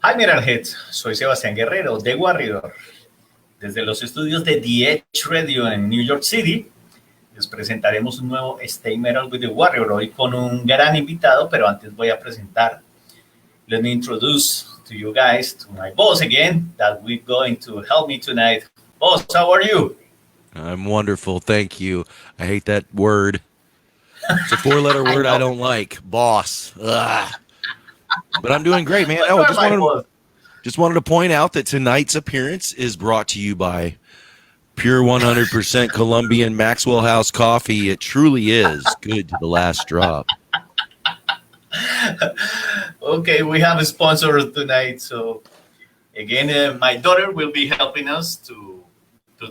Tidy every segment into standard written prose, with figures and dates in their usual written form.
Hi Metalheads, soy Sebastian Guerrero de Warrior. Desde los estudios de The Edge Radio en New York City, les presentaremos un nuevo Stay Metal with the Warrior hoy con un gran invitado, pero antes voy a presentar. Let me introduce to you guys to my boss again, that we're going to help me tonight. Boss, how are you? I'm wonderful. Thank you. I hate that word. It's a four-letter word I don't like. Boss. Ugh. But I'm doing great, man. But Oh, you're my boss. just wanted to point out that tonight's appearance is brought to you by pure 100% Colombian Maxwell House coffee. It truly is good to the last drop. Okay, we have a sponsor tonight, so again, my daughter will be helping us to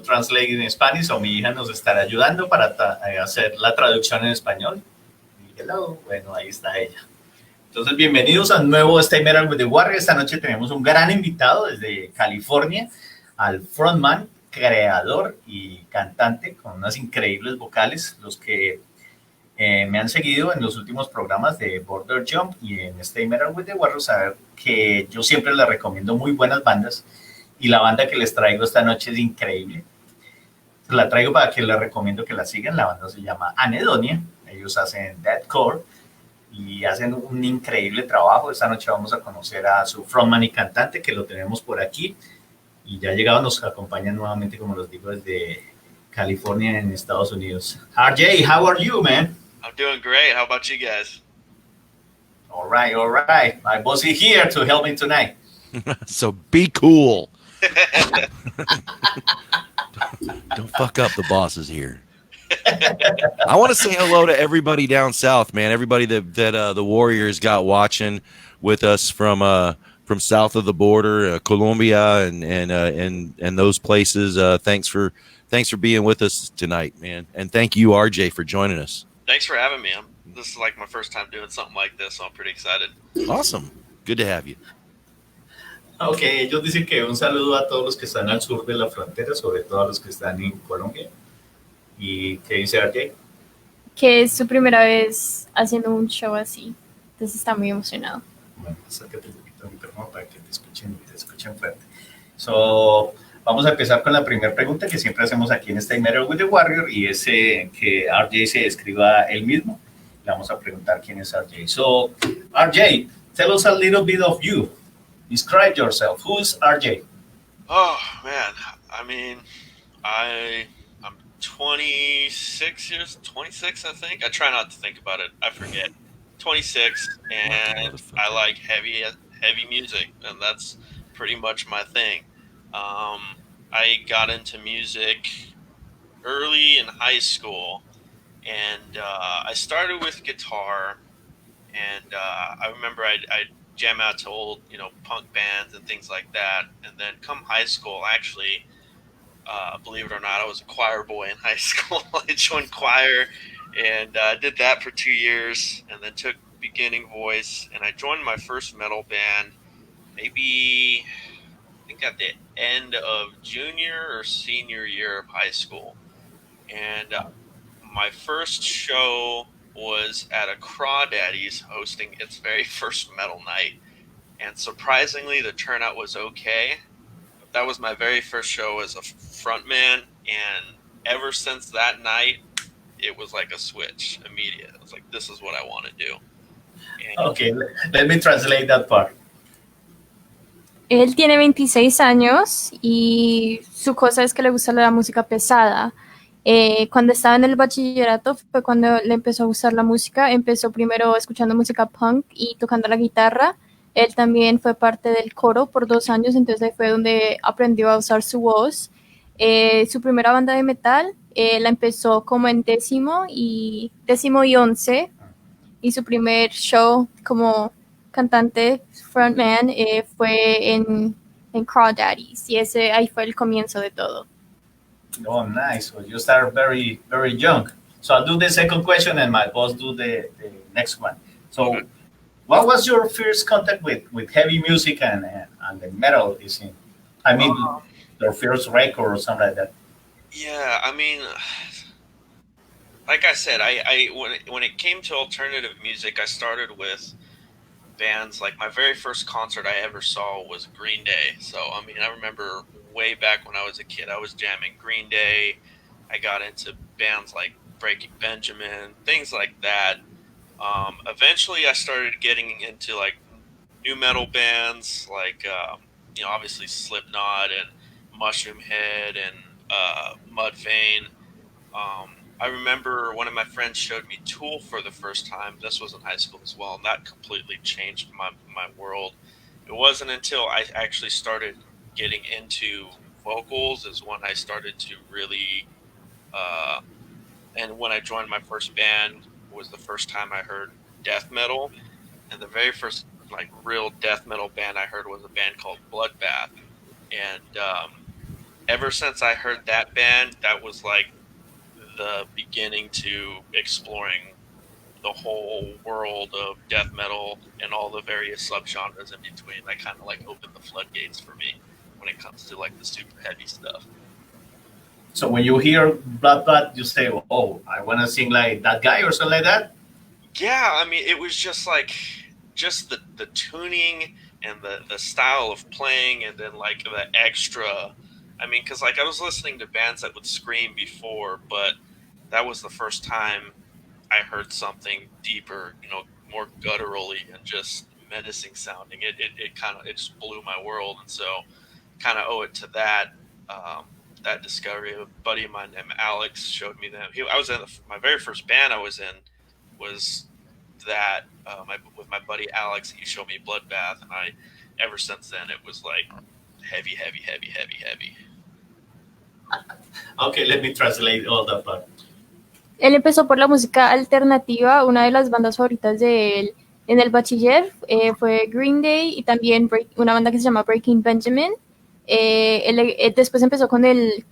translate in Spanish, o mi hija nos estará ayudando para hacer la traducción en español. Hello, bueno, ahí está ella. Entonces, bienvenidos a un nuevo Stay Metal with the Warrior. Esta noche tenemos un gran invitado desde California, al frontman, creador y cantante con unas increíbles vocales, los que me han seguido en los últimos programas de Border Jump y en Stay Metal with the Warrior, saber que yo siempre les recomiendo muy buenas bandas y la banda que les traigo esta noche es increíble. La traigo para que les recomiendo que la sigan. La banda se llama Anhedonia, ellos hacen deathcore y hacen un increíble trabajo. Esta noche vamos a conocer a su frontman y cantante, que lo tenemos por aquí y ya llegado nos acompañan nuevamente, como los digo, desde California en Estados Unidos. RJ, how are you, man? I'm doing great. How about you guys? All right, all right. My boss is here to help me tonight. So be cool. Don't fuck up. The boss is here. I want to say hello to everybody down south, man. Everybody that the Warriors got watching with us from south of the border, Colombia and those places. Thanks for being with us tonight, man. And thank you, RJ, for joining us. Thanks for having me. This is like my first time doing something like this, so I'm pretty excited. Awesome. Good to have you. Ok, ellos dicen que un saludo a todos los que están al sur de la frontera, sobre todo a los que están en Colombia. ¿Y qué dice RJ? Que es su primera vez haciendo un show así. Entonces está muy emocionado. Bueno, acércate un poquito al micrófono para que te escuchen fuerte. So, vamos a empezar con la primera pregunta que siempre hacemos aquí en Stay Metal with the Warrior, y es que RJ se describa él mismo. Le vamos a preguntar quién es RJ. So, RJ, tell us a little bit of you. Describe yourself. Who's RJ? Oh, man. I mean, I'm 26, I think. I try not to think about it. I forget. 26, and I like heavy music, and that's pretty much my thing. I got into music early in high school, and I started with guitar, and I remember I'd jam out to old, punk bands and things like that. And then come high school, actually, believe it or not, I was a choir boy in high school. I joined choir and did that for 2 years, and then took beginning voice. And I joined my first metal band maybe, I think at the end of junior or senior year of high school. And my first show was at a Crawdaddy's hosting its very first metal night. And surprisingly, the turnout was okay. That was my very first show as a frontman. And ever since that night, it was like a switch immediate. I was like, this is what I want to do. And Okay, let me translate that part. Él tiene 26 años y su cosa es que le gusta la música pesada. Cuando estaba en el bachillerato fue cuando le empezó a gustar la música. Empezó primero escuchando música punk y tocando la guitarra. Él también fue parte del coro por 2 años, entonces ahí fue donde aprendió a usar su voz. Su primera banda de metal la empezó como en décimo y 11, y su primer show como cantante frontman fue en Crawdaddy's, y ahí fue el comienzo de todo. Oh, nice. So you start very, very young. So I'll do the second question and my boss do the next one. So what was your first contact with heavy music and the metal scene? I mean, your first record or something like that. Yeah, I mean, like I said, I when it came to alternative music, I started with bands. Like my very first concert I ever saw was Green Day. So I mean, I remember way back when I was a kid, I was jamming Green Day. I got into bands like Breaking Benjamin, things like that. Eventually, I started getting into like new metal bands, like obviously Slipknot and Mushroom Head and Mudvayne. I remember one of my friends showed me Tool for the first time. This was in high school as well, and that completely changed my world. It wasn't until I actually started getting into vocals is when I started to really, and when I joined my first band was the first time I heard death metal, and the very first like real death metal band I heard was a band called Bloodbath, and ever since I heard that band, that was like the beginning to exploring the whole world of death metal and all the various subgenres in between. That kind of like opened the floodgates for me when it comes to like the super heavy stuff. So when you hear Blood, you say, "Oh, I want to sing like that guy" or something like that. Yeah, I mean, it was just like the tuning and the style of playing, and then like the extra. I mean, because like I was listening to bands that would scream before, but that was the first time I heard something deeper, more gutturally and just menacing sounding. It kind of just blew my world, and so kind of owe it to that. That discovery. A buddy of mine named Alex showed me that. I was in my very first band I was in was that with my buddy Alex. He showed me Bloodbath, and ever since then it was like heavy, heavy, heavy, heavy, heavy. Okay, let me translate all that part. Él empezó por la música alternativa. Una de las bandas favoritas de él en el bachiller fue Green Day y también una banda que se llama Breaking Benjamin. Él después empezó con el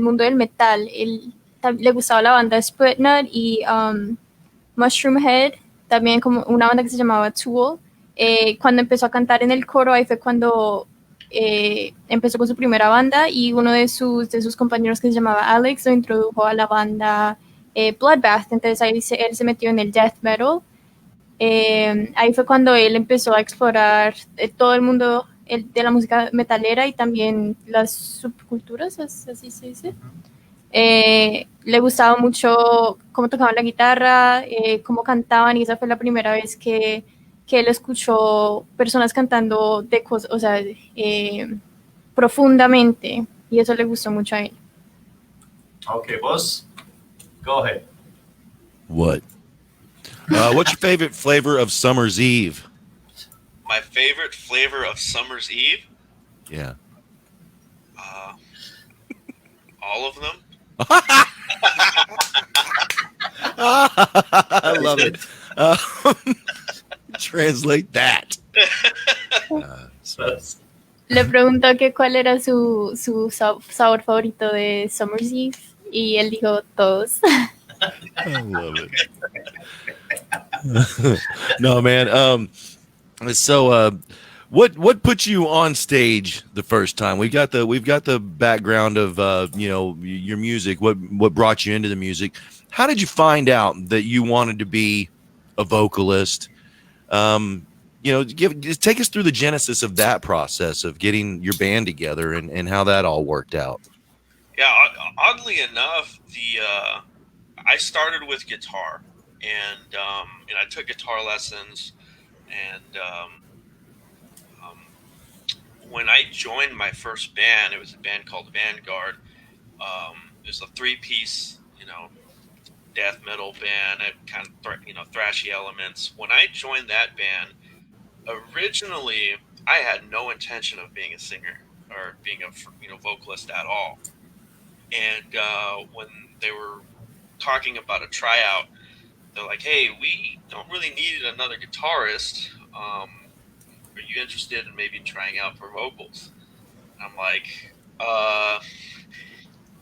mundo del metal. Le gustaba la banda Slipknot y Mushroom Head, también como una banda que se llamaba Tool. Cuando empezó a cantar en el coro, ahí fue cuando empezó con su primera banda, y uno de sus compañeros que se llamaba Alex lo introdujo a la banda Bloodbath. Entonces ahí él se metió en el death metal. Ahí fue cuando él empezó a explorar todo el mundo de la música metalera y también las subculturas, así se dice. Le gustaba mucho cómo tocaban la guitarra, cómo cantaban, y esa fue la primera vez que él escuchó personas cantando de cosas, o sea, profundamente, y eso le gustó mucho a él. Okay, boss, go ahead. What? What's your favorite flavor of Summer's Eve? My favorite flavor of Summer's Eve? Yeah. All of them. I love it. Translate that. Le preguntó que cuál era su sabor favorito de Summer's Eve, y él dijo todos. I love it. No, man. So, what put you on stage the first time? We've got the background of your music. What brought you into the music? How did you find out that you wanted to be a vocalist? Take us through the genesis of that process of getting your band together and how that all worked out. Yeah, oddly enough, I started with guitar, and I took guitar lessons, and when I joined my first band, it was a band called Vanguard. It was a 3-piece, death metal band, kind of thrashy elements. When I joined that band, originally I had no intention of being a singer or being a vocalist at all. And when they were talking about a tryout, they're like, "Hey, we don't really need another guitarist. Are you interested in maybe trying out for vocals?" And I'm like,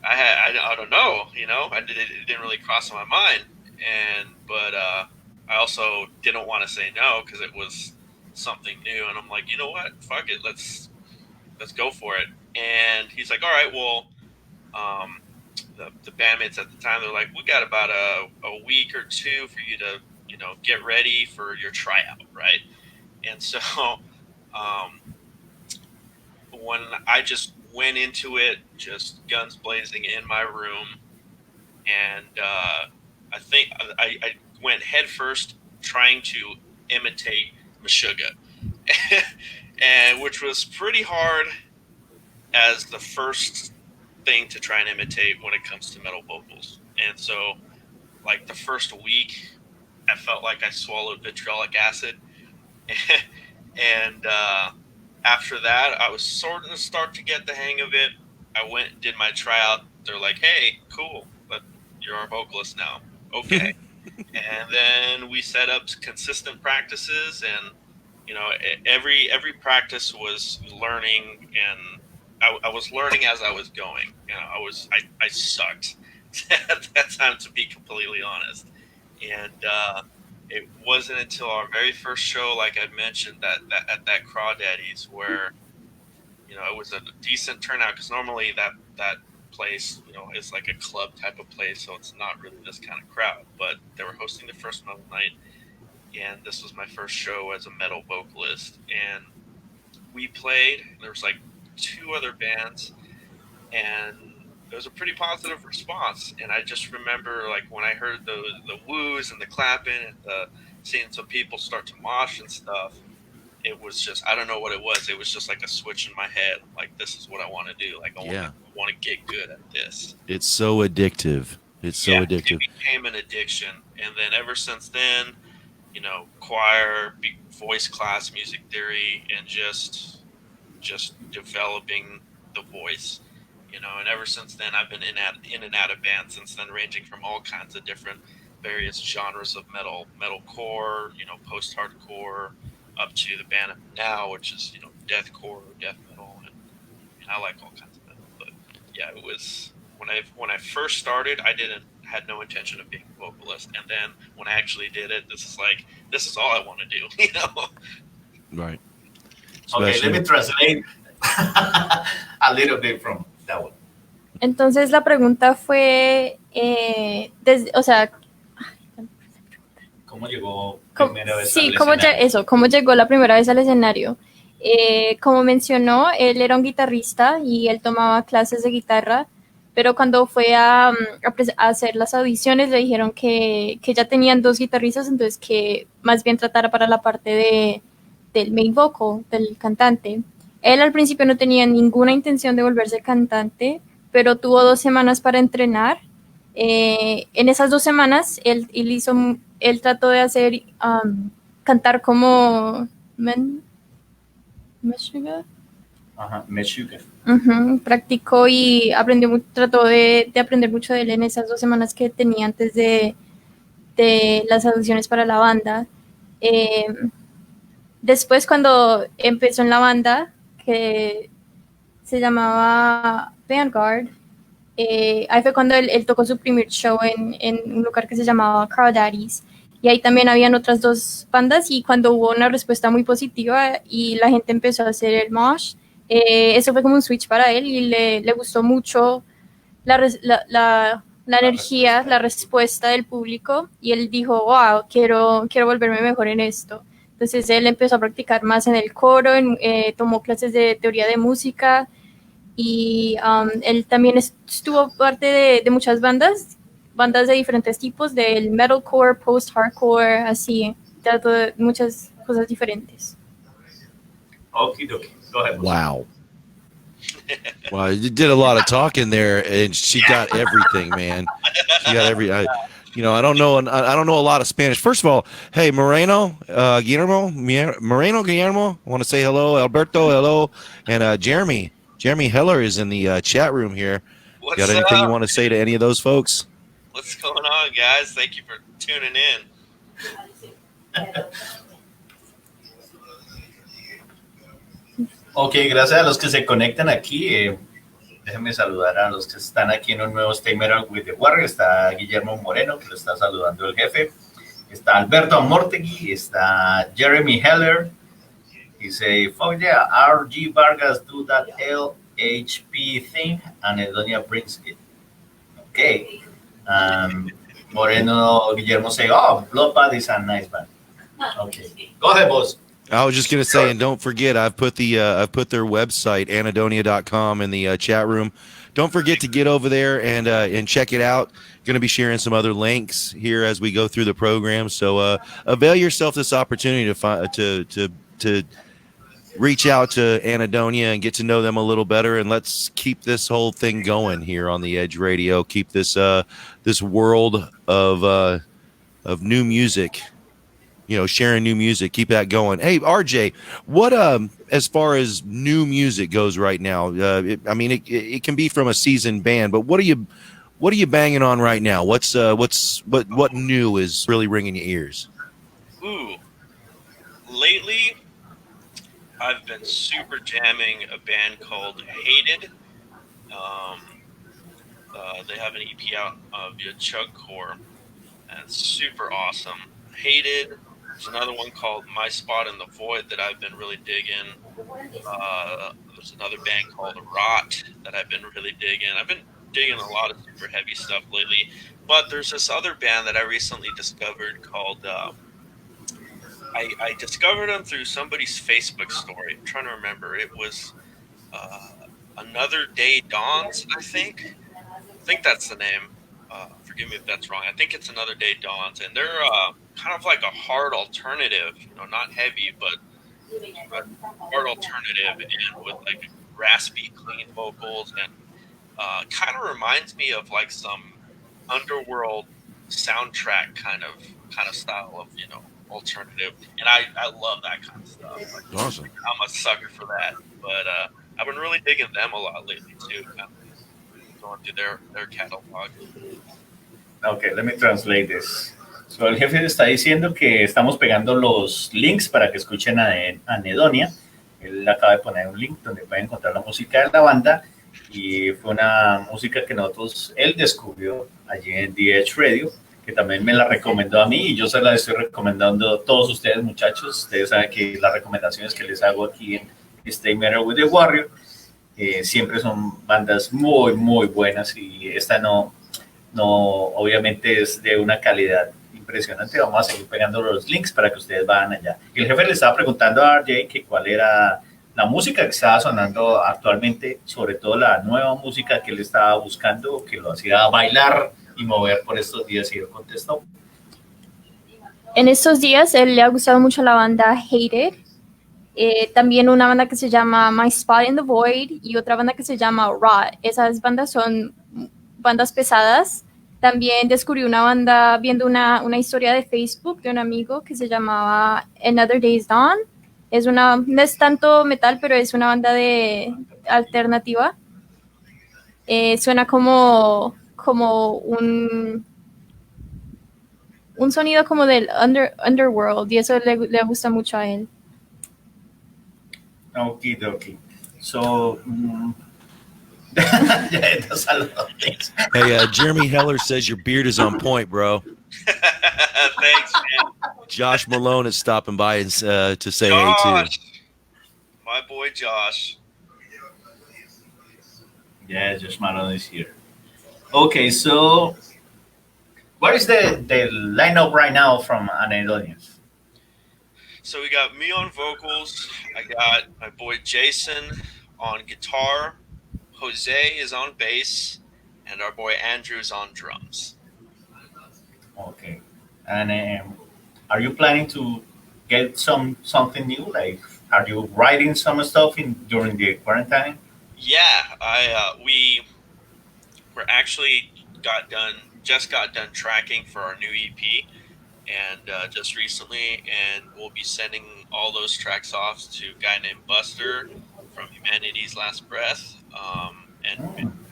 I don't know, it didn't really cross my mind, but I also didn't want to say no because it was something new, and I'm like, you know what, fuck it, let's go for it. And he's like, all right, well, the bandmates at the time, they're like, we got about a week or two for you to get ready for your tryout, right? And so when I just went into it, just guns blazing in my room, and I think I went headfirst trying to imitate Meshuggah, and which was pretty hard as the first thing to try and imitate when it comes to metal vocals. And so, like the first week, I felt like I swallowed vitriolic acid, and after that, I was sort of start to get the hang of it. I went and did my tryout. They're like, "Hey, cool, but you're our vocalist now." Okay. And then we set up consistent practices, and every practice was learning, and I was learning as I was going. I sucked at that time, to be completely honest. And it wasn't until our very first show, like I mentioned, that at that Crawdaddy's, where it was a decent turnout, because normally that place is like a club type of place, so it's not really this kind of crowd. But they were hosting the first metal night, and this was my first show as a metal vocalist, and we played. There was like 2 other bands, and it was a pretty positive response. And I just remember, like, when I heard the woos and the clapping and seeing some people start to mosh and stuff, it was just, I don't know what it was. It was just like a switch in my head. Like, this is what I want to do. Like, I want to get good at this. It's so addictive. Addictive. It became an addiction. And then ever since then, choir, voice class, music theory, and just developing the voice. And ever since then, I've been in and out of bands since then, ranging from all kinds of different various genres of metalcore, post-hardcore, up to the band now, which is, deathcore, death metal, and I like all kinds of metal. But yeah, it was when I first started, I had no intention of being a vocalist, and then when I actually did it, this is all I want to do, Right. Okay, let me translate a little bit from that one. Entonces la pregunta fue, o sea, ¿Cómo llegó primera vez al ¿cómo escenario? cómo llegó la primera vez al escenario? Como mencionó, él era un guitarrista y él tomaba clases de guitarra, pero cuando fue a hacer las audiciones le dijeron que ya tenían 2 guitarristas, entonces que más bien tratara para la parte del main vocal, del cantante. Él al principio no tenía ninguna intención de volverse cantante, pero tuvo 2 semanas para entrenar. En esas 2 semanas él trató de hacer cantar como Meshuggah. Ajá, Meshuggah. Practicó y trató de aprender mucho de él en esas 2 semanas que tenía antes de las audiciones para la banda. Después, cuando empezó en la banda, que se llamaba Vanguard, ahí fue cuando él tocó su primer show en un lugar que se llamaba Crawdaddy's, y ahí también habían otras 2 bandas, y cuando hubo una respuesta muy positiva y la gente empezó a hacer el mosh, eso fue como un switch para él, y le gustó mucho la energía, la respuesta del público, y él dijo, wow, quiero volverme mejor en esto. Entonces él empezó a practicar más en el coro, tomó clases de teoría de música, y él también estuvo parte de muchas bandas de diferentes tipos, del metalcore, post-hardcore, así, trató de muchas cosas diferentes. Okay, go ahead. Wow. Wow, you did a lot of talking there, and she got everything, man. She got I don't know a lot of Spanish. First of all, hey, Guillermo, I want to say hello. Alberto, hello, and Jeremy Heller is in the chat room here. What's got anything up? you want to say to any of those folks? What's going on, guys? Thank you for tuning in. Ok, gracias a los que se conectan aquí. Déjenme saludar a los que están aquí en un nuevo Stay Metal with the Warrior. Está Guillermo Moreno, que lo está saludando el jefe. Está Alberto Amortegui. Está Jeremy Heller. Dice, fuck yeah, RG Vargas do that LHP thing, and Anhedonia brings it. Okay. Moreno Guillermo say, oh, Bloodbath is a nice band. Okay. Go ahead, boss. I was just gonna say, and don't forget, I've put their website anhedonia.com in the chat room. Don't forget to get over there and check it out. Going to be sharing some other links here as we go through the program. So avail yourself this opportunity to reach out to Anhedonia and get to know them a little better, and let's keep this whole thing going here on the Edge Radio. Keep this this world of new music, sharing new music. Keep that going. Hey, RJ, what as far as new music goes right now? It can be from a seasoned band, but what are you banging on right now? What new is really ringing your ears? Ooh, lately I've been super jamming a band called Hated. They have an EP out via Chugcore, and it's super awesome. Hated. There's another one called My Spot in the Void that I've been really digging. There's another band called Rot that I've been really digging. I've been digging a lot of super heavy stuff lately. But there's this other band that I recently discovered called... I discovered them through somebody's Facebook story. I'm trying to remember. It was Another Day Dawns, I think. I think that's the name. Forgive me if that's wrong. I think it's Another Day Dawns. And they're kind of like a hard alternative. Not heavy, but a hard alternative and with like raspy, clean vocals. And kind of reminds me of like some underworld soundtrack kind of style of, alternative, and I love that kind of stuff. Like, awesome. I'm a sucker for that. But I've been really digging them a lot lately too. Kind of going through their catalog. Okay, let me translate this. So el jefe está diciendo que estamos pegando los links para que escuchen a Anhedonia. Él acaba de poner un link donde pueden encontrar la música de la banda, y fue una música que él descubrió allí en The Edge Radio, que también me la recomendó a mí, y yo se la estoy recomendando a todos ustedes, muchachos. Ustedes saben que las recomendaciones que les hago aquí en Stay Metal with the Warrior siempre son bandas muy, muy buenas, y esta no obviamente es de una calidad impresionante. Vamos a seguir pegando los links para que ustedes vayan allá. Y el jefe le estaba preguntando a RJ que cuál era la música que estaba sonando actualmente, sobre todo la nueva música que él estaba buscando, que lo hacía bailar y mover por estos días, y él contestó. En estos días él le ha gustado mucho la banda Hated, también una banda que se llama My Spot in the Void y otra banda que se llama Rot. Esas bandas son bandas pesadas. También descubrí una banda viendo una historia de Facebook de un amigo que se llamaba Another Day's Dawn. No es tanto metal, pero es una banda de alternativa. Suena como un sonido como del underworld, y eso le gusta mucho a él. Okay. So, yeah, that's a lot of things. Hey, Jeremy Heller says your beard is on point, bro. Thanks, man. Josh Malone is stopping by and to say Josh, hey too. My boy Josh. Yeah, Josh Malone is here. Okay, so what is the lineup right now from Anhedonia? So we got me on vocals. I got my boy Jason on guitar. Jose is on bass, and our boy Andrew is on drums. Okay, and are you planning to get something new? Like, are you writing some stuff during the quarantine? Yeah, we actually just got done tracking for our new EP, and just recently, and we'll be sending all those tracks off to a guy named Buster from Humanity's Last Breath, and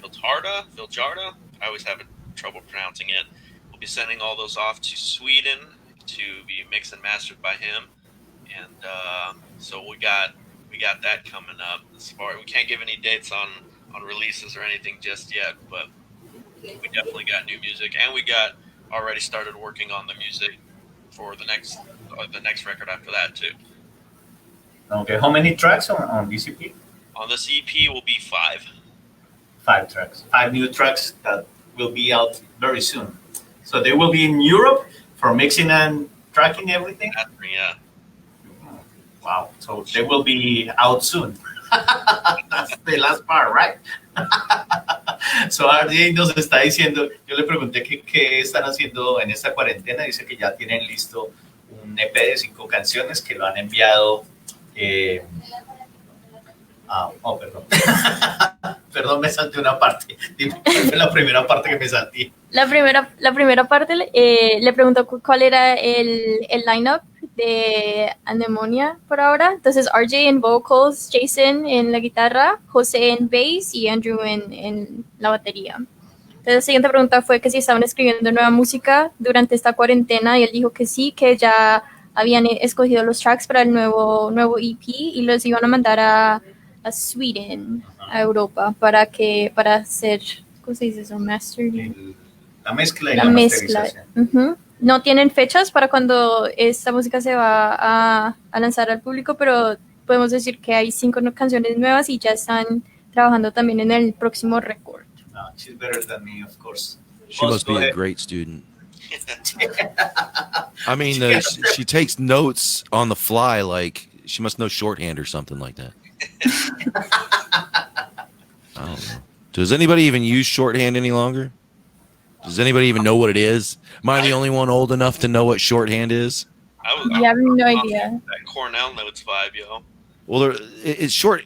Viljarda. I always have trouble pronouncing it. We'll be sending all those off to Sweden to be mixed and mastered by him, and so we got that coming up. We can't give any dates on releases or anything just yet, but we definitely got new music, and we got already started working on the music for the next record after that too. Okay, how many tracks on this EP? On this EP will be 5. 5 tracks. 5 new tracks that will be out very soon. So they will be in Europe for mixing and tracking everything? Yeah. Wow. So they will be out soon. That's the last part, right? So RJ nos está diciendo, yo le pregunté qué están haciendo en esta cuarentena. Dice que ya tienen listo un EP de 5 canciones que lo han enviado. Perdón. Perdón, me salté una parte. Dime, ¿cuál fue la primera parte que me salté? La primera parte le preguntó cuál era el lineup de Anhedonia por ahora. Entonces RJ en vocals, Jason en la guitarra, José en bass y Andrew en la batería. Entonces la siguiente pregunta fue que si estaban escribiendo nueva música durante esta cuarentena y él dijo que sí, que ya habían escogido los tracks para el nuevo EP y los iban a mandar a Sweden, a Europa, para hacer, ¿cómo se dice eso? Mastering. La mezcla y la masterización. Uh-huh. No tienen fechas para cuando esta música se va a lanzar al público, pero podemos decir que hay 5 canciones nuevas y ya están trabajando también en el próximo récord. She's better than me, of course. She must be a great student. I mean, she takes notes on the fly, like she must know shorthand or something like that. I don't know. Does anybody even use shorthand any longer? Does anybody even know what it is? Am I the only one old enough to know what shorthand is? I have no idea. That Cornell notes vibe, yo. Well, it's short.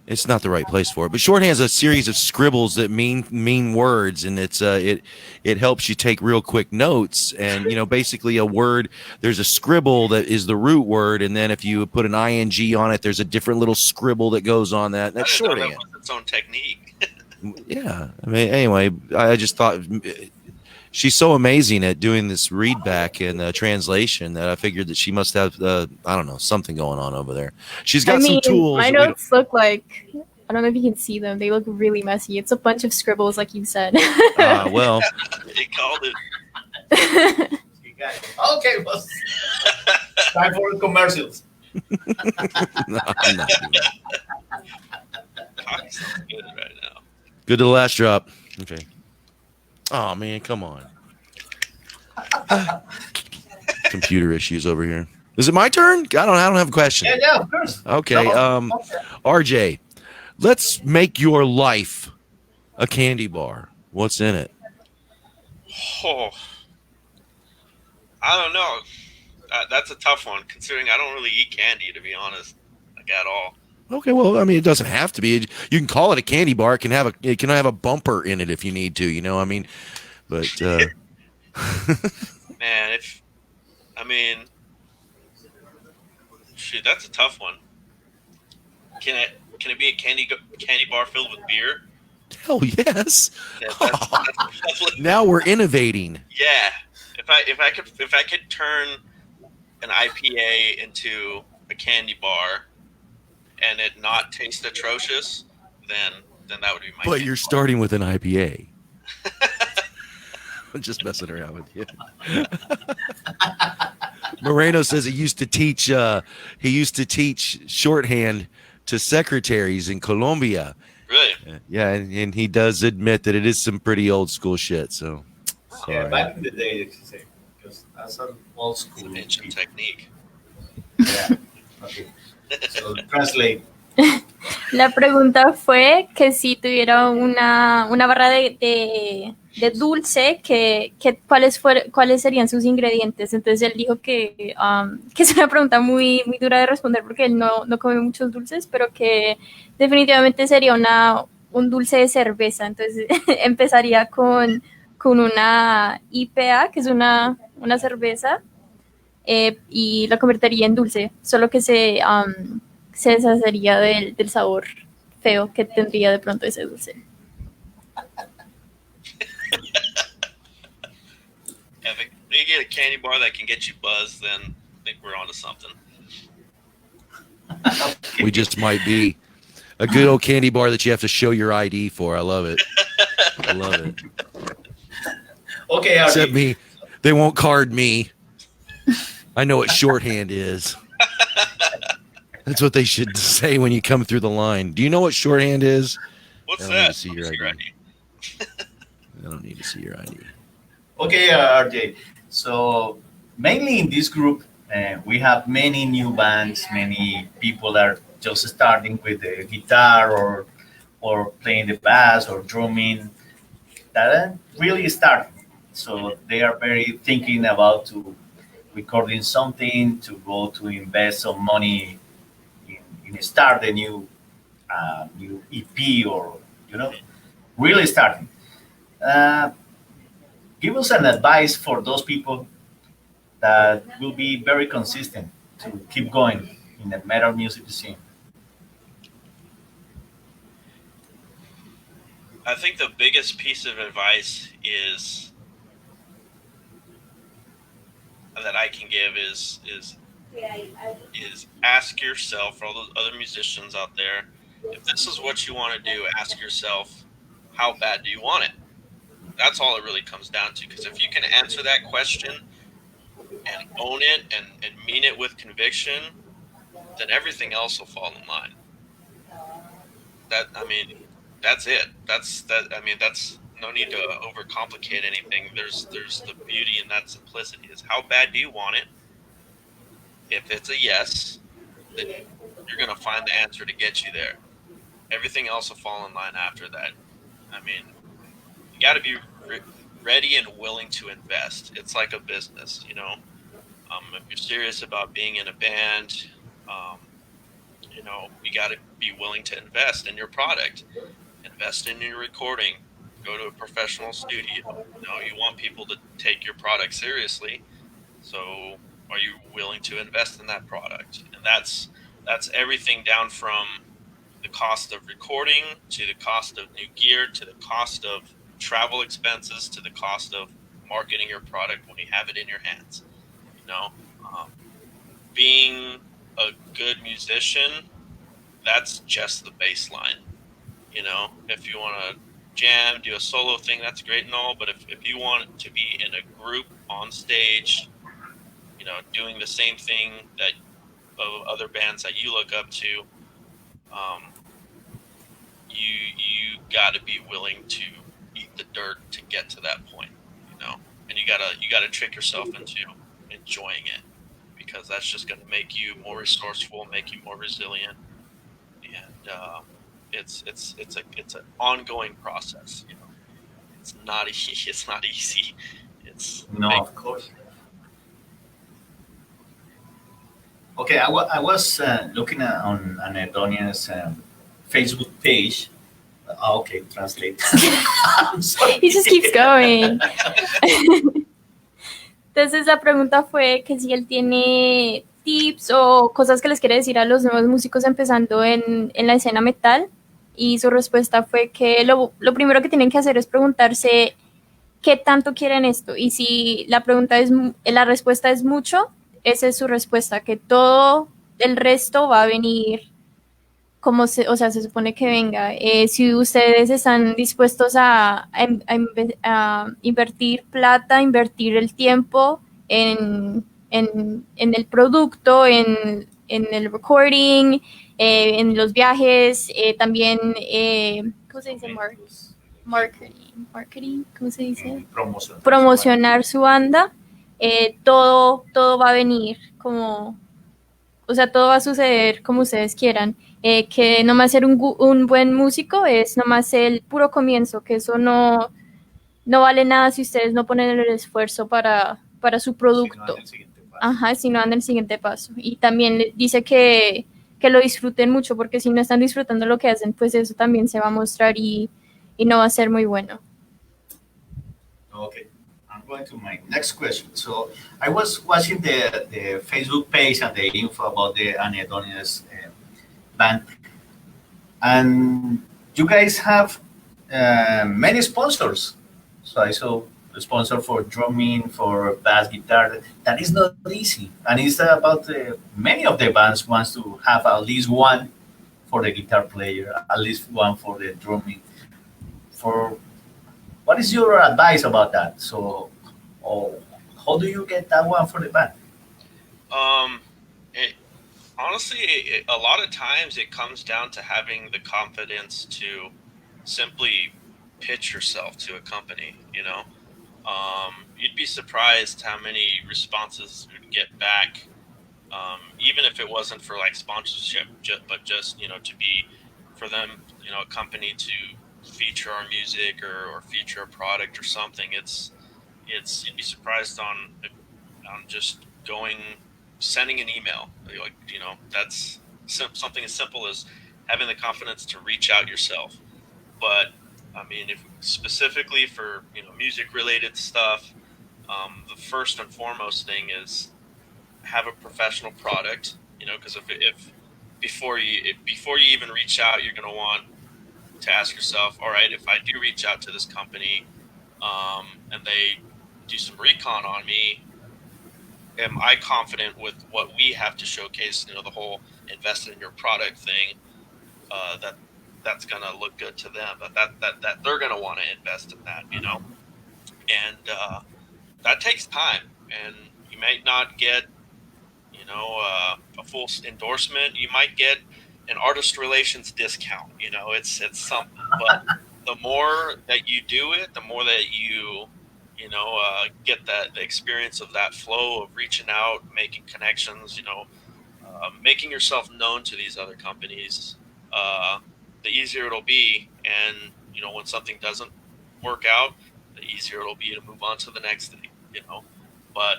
It's not the right place for it, but shorthand is a series of scribbles that mean words, and it helps you take real quick notes. And basically a word, there's a scribble that is the root word, and then if you put an ing on it, there's a different little scribble that goes on that. That's shorthand. That was its own technique. Yeah, I mean, anyway, I just thought she's so amazing at doing this read back and translation that I figured that she must have I don't know, something going on over there. She's got some tools. My notes look like, I don't know if you can see them, they look really messy. It's a bunch of scribbles, like you said. Well, he called it. Okay, well, time for commercials. No, I'm not doing that. Talk's so good right now. Good to the last drop. Okay. Oh man, come on. Computer issues over here. Is it my turn? I don't have a question. Yeah, of course. Okay. RJ, let's make your life a candy bar. What's in it? Oh, I don't know. That's a tough one, considering I don't really eat candy, to be honest, like at all. Okay, well, I mean, it doesn't have to be. You can call it a candy bar. It can have a bumper in it if you need to. I mean, but man, shoot, that's a tough one. Can it be a candy bar filled with beer? Hell yes. Yeah, that's now we're innovating. Yeah, if I could turn an IPA into a candy bar and it not taste atrocious, then that would be my. But you're starting with an IPA. I'm just messing around with you. Moreno says he used to teach shorthand to secretaries in Colombia. Really? Yeah, and he does admit that it is some pretty old school shit. So. Yeah, back in the day, because that's an old school ancient technique. Yeah. Okay. So translate. La pregunta fue que si tuviera una barra de dulce, cuáles serían sus ingredientes. Entonces él dijo que es una pregunta muy, muy dura de responder porque él no come muchos dulces, pero que definitivamente sería un dulce de cerveza. Entonces empezaría con una IPA, que es una cerveza, y la convertiría en dulce, solo que se deshacería del sabor feo que tendría de pronto ese dulce. If you get a candy bar that can get you buzzed, then I think we're onto something. We just might be. A good old candy bar that you have to show your ID for. I love it. I love it. Okay, except me. They won't card me. I know what shorthand is. That's what they should say when you come through the line. Do you know what shorthand is? What's I that? don't need to see your ID. I don't need to see your ID. Okay, RJ. So mainly in this group, We have many new bands. Many people are just starting with the guitar or playing the bass or drumming. That are really starting. So they are very thinking about to recording something to go to invest some money in start a new EP or really starting. Uh, Give us an advice for those people that will be very consistent to keep going in the metal music scene. I think the biggest piece of advice is that I can give is ask yourself, for all those other musicians out there, if this is what you want to do, ask yourself, how bad do you want it? That's all it really comes down to. Because if you can answer that question and own it and mean it with conviction, then everything else will fall in line. That's it. That's no need to overcomplicate anything. There's the beauty in that simplicity. Is how bad do you want it? If it's a yes, then you're going to find the answer to get you there. Everything else will fall in line after that. I mean, you got to be ready and willing to invest. It's like a business, you know. If you're serious about being in a band, you got to be willing to invest in your product, invest in your recording, go to a professional studio. You want people to take your product seriously, so are you willing to invest in that product? And that's everything down from the cost of recording to the cost of new gear to the cost of travel expenses to the cost of marketing your product when you have it in your hands. Being a good musician, that's just the baseline. If you want to jam, do a solo thing, that's great and all, but if you want to be in a group on stage, doing the same thing that of other bands that you look up to, you got to be willing to eat the dirt to get to that point, and you gotta trick yourself into enjoying it, because that's just going to make you more resourceful, make you more resilient, and it's an ongoing process. It's not easy. It's not easy. No, of course. Okay, I was looking on Anhedonia's Facebook page. Okay, translate. I'm sorry. He just keeps going. Entonces la pregunta fue que si él tiene tips o cosas que les quiere decir a los nuevos músicos empezando en la escena metal, y su respuesta fue que lo primero que tienen que hacer es preguntarse qué tanto quieren esto, y si la respuesta es mucho, esa es su respuesta, que todo el resto va a venir se supone que venga. Si ustedes están dispuestos a invertir plata, invertir el tiempo en el producto, en el recording, en los viajes, también, ¿cómo se dice? Marketing, ¿cómo se dice? Promocionar su banda, todo va a venir todo va a suceder como ustedes quieran. Que nomás ser un buen músico es nomás el puro comienzo, que eso no vale nada si ustedes no ponen el esfuerzo para su producto. Si no dan el siguiente paso. Y también dice que lo disfruten mucho, porque si no están disfrutando lo que hacen, pues eso también se va a mostrar y no va a ser muy bueno. Okay, I'm going to my next question. So I was watching the Facebook page and the info about the Anhedonia's band, and you guys have many sponsors. So I saw a sponsor for drumming, for bass guitar. That is not easy, and it's about many of the bands wants to have at least one for the guitar player, at least one for the drumming. What is your advice about that? So, how do you get that one for the band? Honestly, a lot of times it comes down to having the confidence to simply pitch yourself to a company. You'd be surprised how many responses you'd get back even if it wasn't for like sponsorship, but just to be for them, a company to feature our music or feature a product or something. It's you'd be surprised on just sending an email. Like that's something as simple as having the confidence to reach out yourself. But I mean, if specifically for music related stuff, the first and foremost thing is have a professional product. Because if before you even reach out, you're going to want to ask yourself, all right, if I do reach out to this company, and they do some recon on me, am I confident with what we have to showcase? The whole invested in your product thing, that's going to look good to them, that they're going to want to invest in that, and that takes time, and you might not get, a full endorsement. You might get an artist relations discount, it's something, but the more that you do it, the more that you get the experience of that flow of reaching out, making connections, making yourself known to these other companies, the easier it'll be. And, when something doesn't work out, the easier it'll be to move on to the next thing, but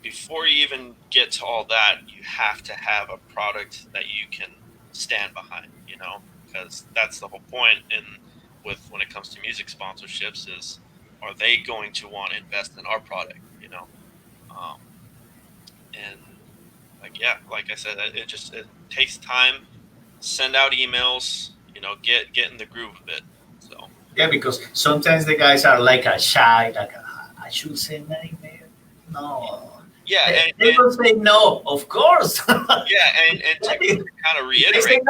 before you even get to all that, you have to have a product that you can stand behind, because that's the whole point when it comes to music sponsorships is, are they going to want to invest in our product, and like I said, it takes time. Send out emails, get in the groove of it. So yeah, because sometimes the guys are like a shy, like I should send an email. No. Yeah, they will say no, of course. Yeah, and to kind of reiterate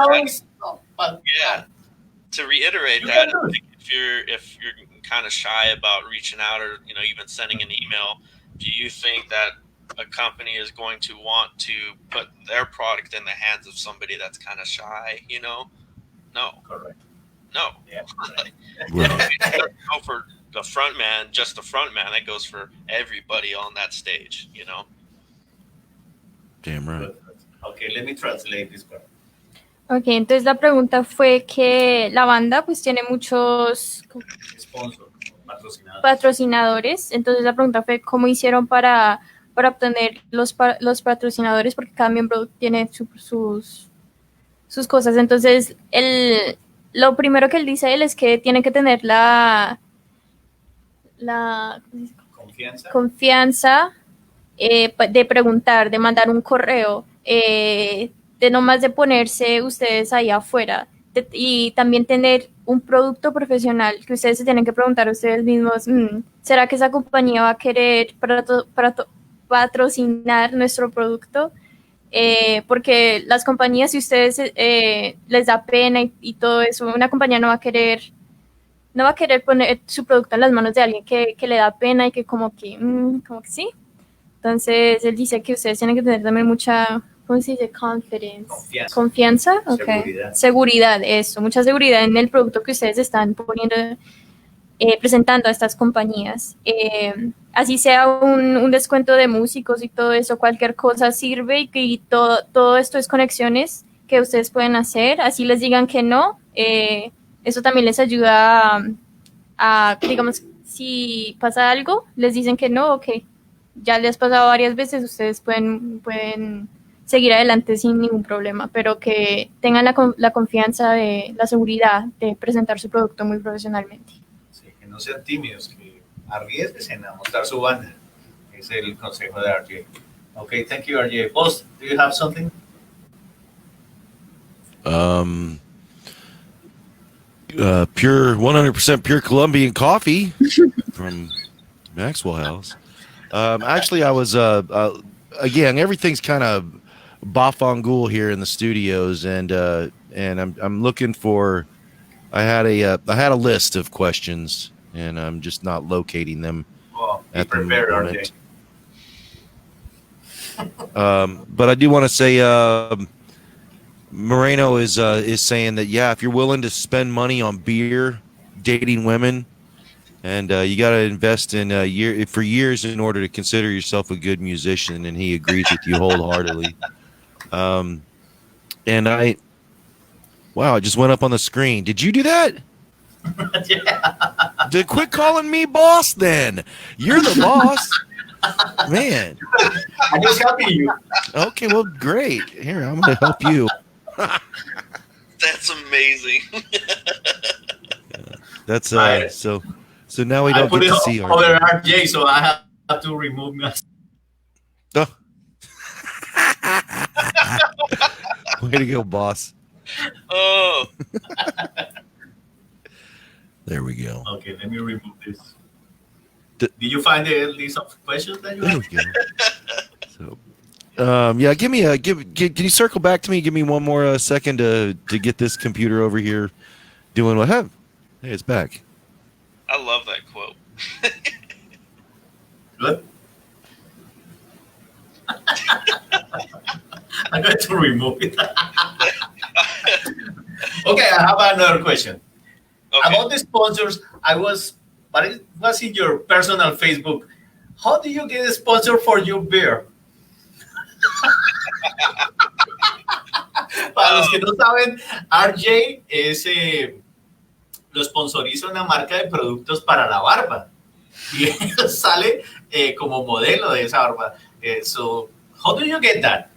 to reiterate that, if you're kind of shy about reaching out or even sending an email, do you think that a company is going to want to put their product in the hands of somebody that's kind of shy? No. Correct. No. Yeah. It go for the front man, just the front man. That goes for everybody on that stage. Damn right. Okay, let me translate this part. Ok, entonces la pregunta fue que la banda pues tiene muchos Sponsor, patrocinadores. Entonces la pregunta fue cómo hicieron para obtener los patrocinadores, porque cada miembro tiene sus cosas. Entonces lo primero que él dice es que tiene que tener la confianza de preguntar, de mandar un correo, de no más de ponerse ustedes ahí afuera, y también tener un producto profesional que ustedes se tienen que preguntar a ustedes mismos, ¿será que esa compañía va a querer patrocinar nuestro producto? Porque las compañías, si ustedes les da pena y todo eso, una compañía no va a querer poner su producto en las manos de alguien que le da pena y que como que sí. Entonces, él dice que ustedes tienen que tener también mucha, ¿cómo se dice? Confianza. Okay. Seguridad, eso, mucha seguridad en el producto que ustedes están poniendo, presentando a estas compañías. Así sea un descuento de músicos y todo eso, cualquier cosa sirve, y todo esto es conexiones que ustedes pueden hacer. Así les digan que no, eso también les ayuda a, digamos, si pasa algo, les dicen que no, ok, ya les ha pasado varias veces, ustedes pueden seguir adelante sin ningún problema, pero que tengan la confianza, de la seguridad de presentar su producto muy profesionalmente. Sí, que no sean tímidos, que arriesguen a mostrar su banda. Es el consejo de RJ. Okay, thank you, RJ. Boss, do you have something? Pure 100% pure Colombian coffee from Maxwell House. Actually, I was again, everything's kind of bafangool here in the studios, and I'm looking for. I had a list of questions, and I'm just not locating them at the moment. But I do want to say, Moreno is saying that if you're willing to spend money on beer, dating women, and you got to invest in for years in order to consider yourself a good musician, and he agrees with you wholeheartedly. And I just went up on the screen. Did you do that? Yeah. Quit calling me boss then. You're the boss. Man. I'm just helping you. Okay, well, great. Here, I'm going to help you. That's amazing. That's Right. so now we don't I put get it to see over RJ. RJ, so I have to remove my. Oh. Way to go, boss. Oh, There we go. Okay, let me remove this. D- Did you find the list of questions that you There have? we go. So, yeah, give me can you circle back to me? Give me one more second to get this computer over here doing what have. Hey, it's back. I love that quote. Good. I'm going to remove it. Okay, I have another question. Okay. About the sponsors, but it was in your personal Facebook. How do you get a sponsor for your beer? Para los que no saben, RJ lo sponsoriza una marca de productos para la barba. Y él sale como modelo de esa barba. So, how do you get that?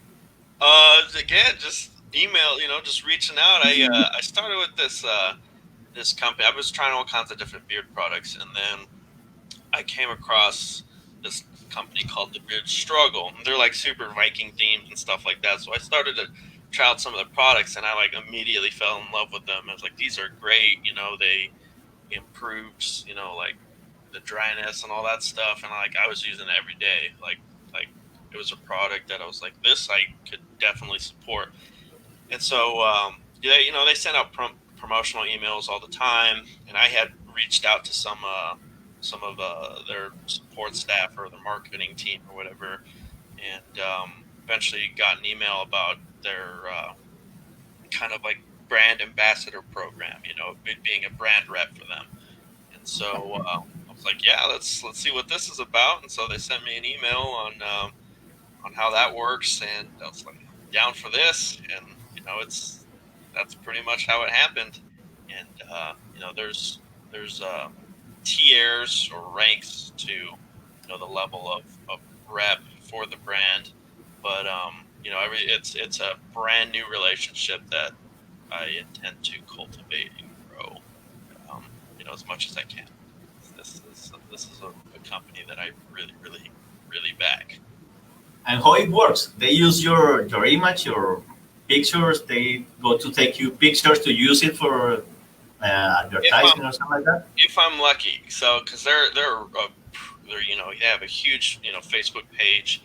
Again, just email. Just reaching out. I started with this company. I was trying all kinds of different beard products, and then I came across this company called The Beard Struggle. They're like super Viking themed and stuff like that. So I started to try out some of the products, and I like immediately fell in love with them. I was like, these are great. They improves, like the dryness and all that stuff. And I was using it every day. Like it was a product that I was like, this I could definitely support. And so, they sent out promotional emails all the time, and I had reached out to some of their support staff or their marketing team or whatever, and eventually got an email about their kind of like brand ambassador program, being a brand rep for them. And so I was like, yeah, let's see what this is about. And so they sent me an email on how that works, and I was like, down for this. And that's pretty much how it happened. And there's tiers or ranks to the level of rep for the brand, but it's a brand new relationship that I intend to cultivate and grow as much as I can. This is a company that I really, really, really back. And how it works? They use your image, your pictures. They go to take you pictures to use it for advertising or something like that. If I'm lucky, so because they're they have a huge Facebook page,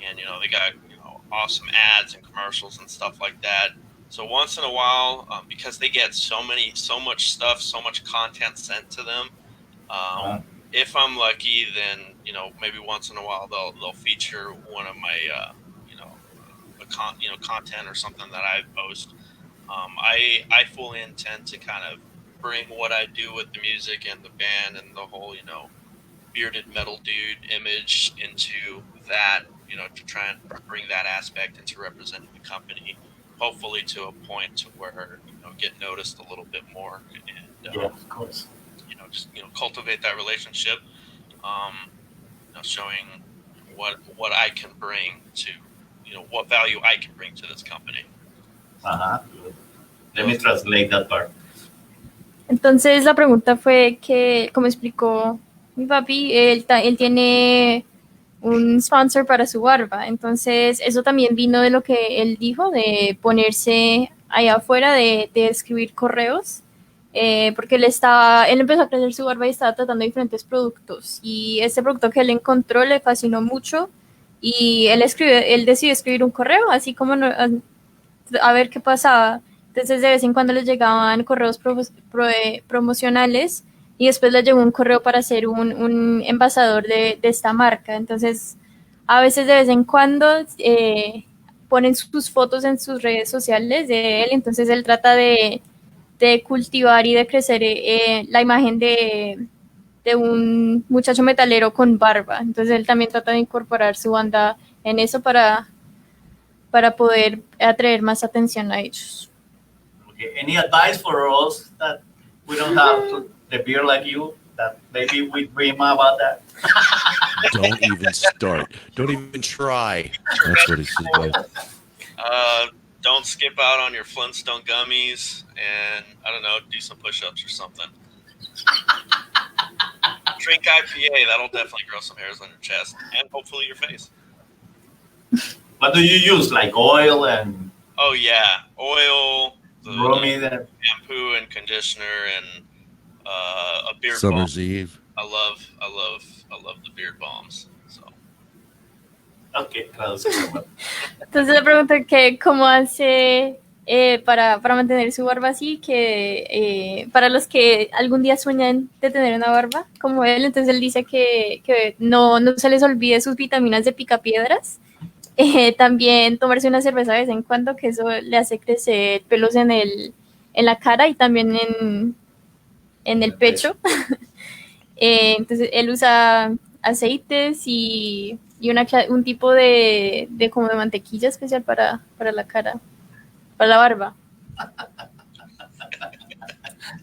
and they got awesome ads and commercials and stuff like that. So once in a while, because they get so much stuff, so much content sent to them. If I'm lucky, then maybe once in a while they'll feature one of my content or something that I post. I fully intend to kind of bring what I do with the music and the band and the whole bearded metal dude image into that, to try and bring that aspect into representing the company, hopefully to a point to where get noticed a little bit more, and Yeah, of course. just cultivate that relationship, showing what I can bring to what value I can bring to this company. Let me translate that part. Entonces la pregunta fue que, como explicó mi papi, él tiene un sponsor para su barba. Entonces eso también vino de lo que él dijo, de ponerse allá afuera, de escribir correos, porque él empezó a crecer su barba y estaba tratando diferentes productos. Y este producto que él encontró le fascinó mucho, y él decidió escribir un correo, así como a ver qué pasaba. Entonces de vez en cuando les llegaban correos promocionales, y después les llegó un correo para ser un embajador de esta marca. Entonces a veces de vez en cuando ponen sus fotos en sus redes sociales de él. Entonces él trata de cultivar y de crecer la imagen de un muchacho metalero con barba. Entonces él también trata de incorporar su banda en eso para para poder atraer más atención a ellos. Okay. Any advice for us that we don't have the beer like you? That maybe we dream about that. Don't even start. Don't even try. That's what he said. Don't skip out on your Flintstone gummies, and I don't know, do some push-ups or something. Drink IPA. That'll definitely grow some hairs on your chest and hopefully your face. What do you use? Like oil and? Oh yeah, oil, the shampoo and conditioner, and a beard Summer's balm. Eve. I love the beard balms. So. Okay. Entonces le pregunto que cómo hace para mantener su barba así, que para los que algún día sueñan de tener una barba como él, entonces él dice que no se les olvide sus vitaminas de picapiedras. También tomarse una cerveza de vez en cuando, que eso le hace crecer pelos en la cara y también en el pecho. Entonces él usa aceites y un tipo de como de mantequilla especial para la cara, para la barba.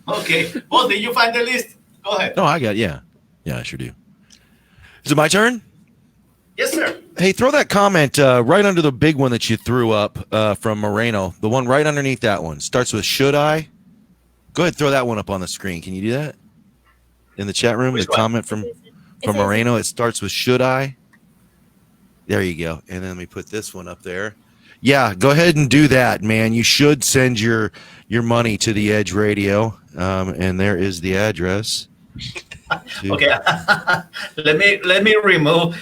Okay. Well, did you find the list? Go ahead. No, I got Yeah, I sure do. Is it my turn? Yes, sir. Hey, throw that comment right under the big one that you threw up from Moreno. The one right underneath that one. Starts with should I? Go ahead, throw that one up on the screen. Can you do that? In the chat room, Which the one? comment from Moreno. It starts with should I? There you go. And then let me put this one up there. Yeah, go ahead and do that, man. You should send your money to the Edge Radio. And there is the address. Okay. let me remove.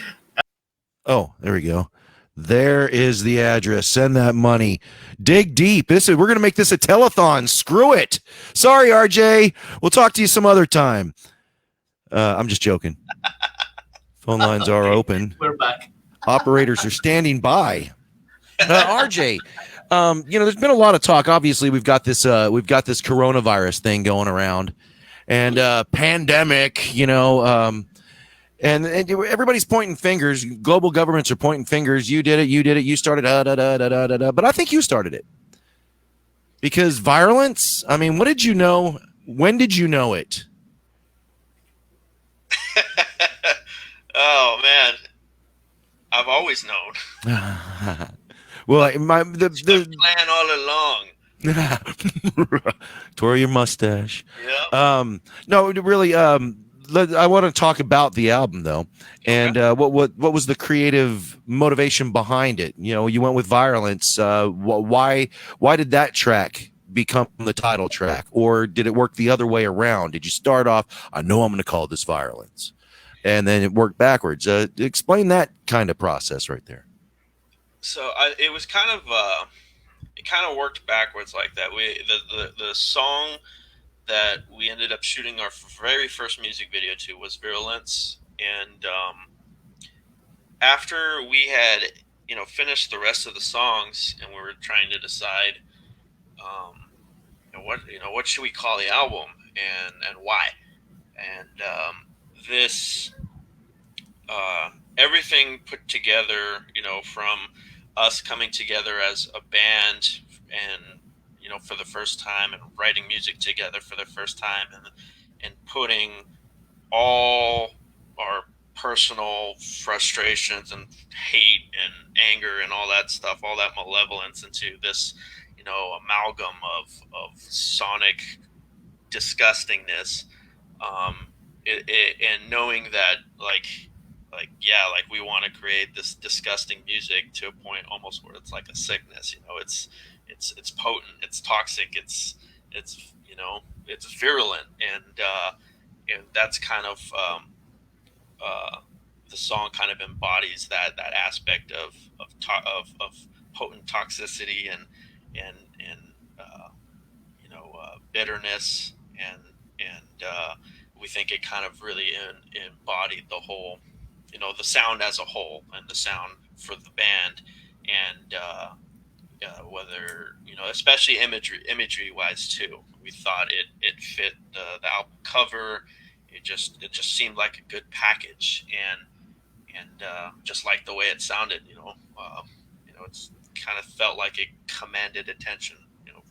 Oh, there we go. There is the address. Send that money. Dig deep. We're going to make this a telethon. Screw it. Sorry, RJ. We'll talk to you some other time. I'm just joking. Phone lines are open. We're back. Operators are standing by. RJ, there's been a lot of talk. Obviously, we've got this coronavirus thing going around, and pandemic. And everybody's pointing fingers. Global governments are pointing fingers. You did it. You started. But I think you started it. Because violence. I mean, what did you know? When did you know it? Oh man, I've always known. Well, the plan all along. Tore your mustache. Yeah. No, really. I want to talk about the album though, and what was the creative motivation behind it? You went with Violence. Why did that track become the title track, or did it work the other way around? Did you start off, I know I'm going to call this Violence, and then it worked backwards? Explain that kind of process right there. So it was kind of it kind of worked backwards like that. The song that we ended up shooting our very first music video to was Virulence, and after we had finished the rest of the songs and we were trying to decide what should we call the album and why, and this everything put together, from us coming together as a band and for the first time, and writing music together for the first time, and putting all our personal frustrations and hate and anger and all that stuff, all that malevolence into this, amalgam of sonic disgustingness, and knowing that we want to create this disgusting music to a point almost where it's like a sickness. It's potent, it's toxic, it's virulent, and that's kind of the song kind of embodies that aspect of potent toxicity and bitterness, and we think it kind of really embodied the whole, the sound as a whole, and the sound for the band, and whether especially imagery wise too. We thought it fit the album cover. It just seemed like a good package, and just like the way it sounded. kind of felt like it commanded attention,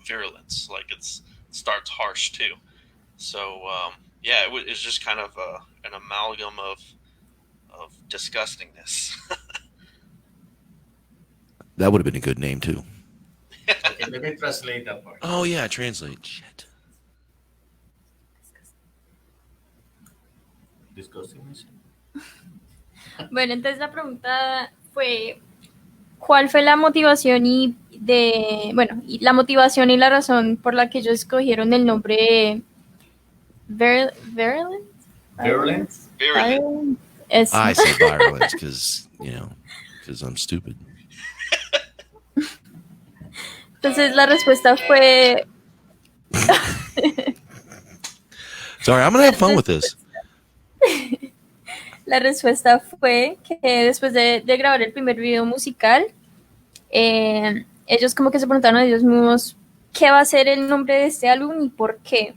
virulence, like it starts harsh too. So yeah, it's just kind of an amalgam of disgustingness. That would have been a good name too. Okay, let me translate that part. Oh yeah, translate. Shit. Disgustingness. Bueno, entonces la pregunta fue, ¿cuál fue la motivación y la motivación y la razón por la que ellos escogieron el nombre Virulent? Virulent? Virulent. Eso. I said virulence because I'm stupid. Entonces la respuesta fue... Sorry, I'm gonna have fun with this. La respuesta fue que después de grabar el primer video musical, ellos como que se preguntaron a ellos mismos qué va a ser el nombre de este álbum y por qué.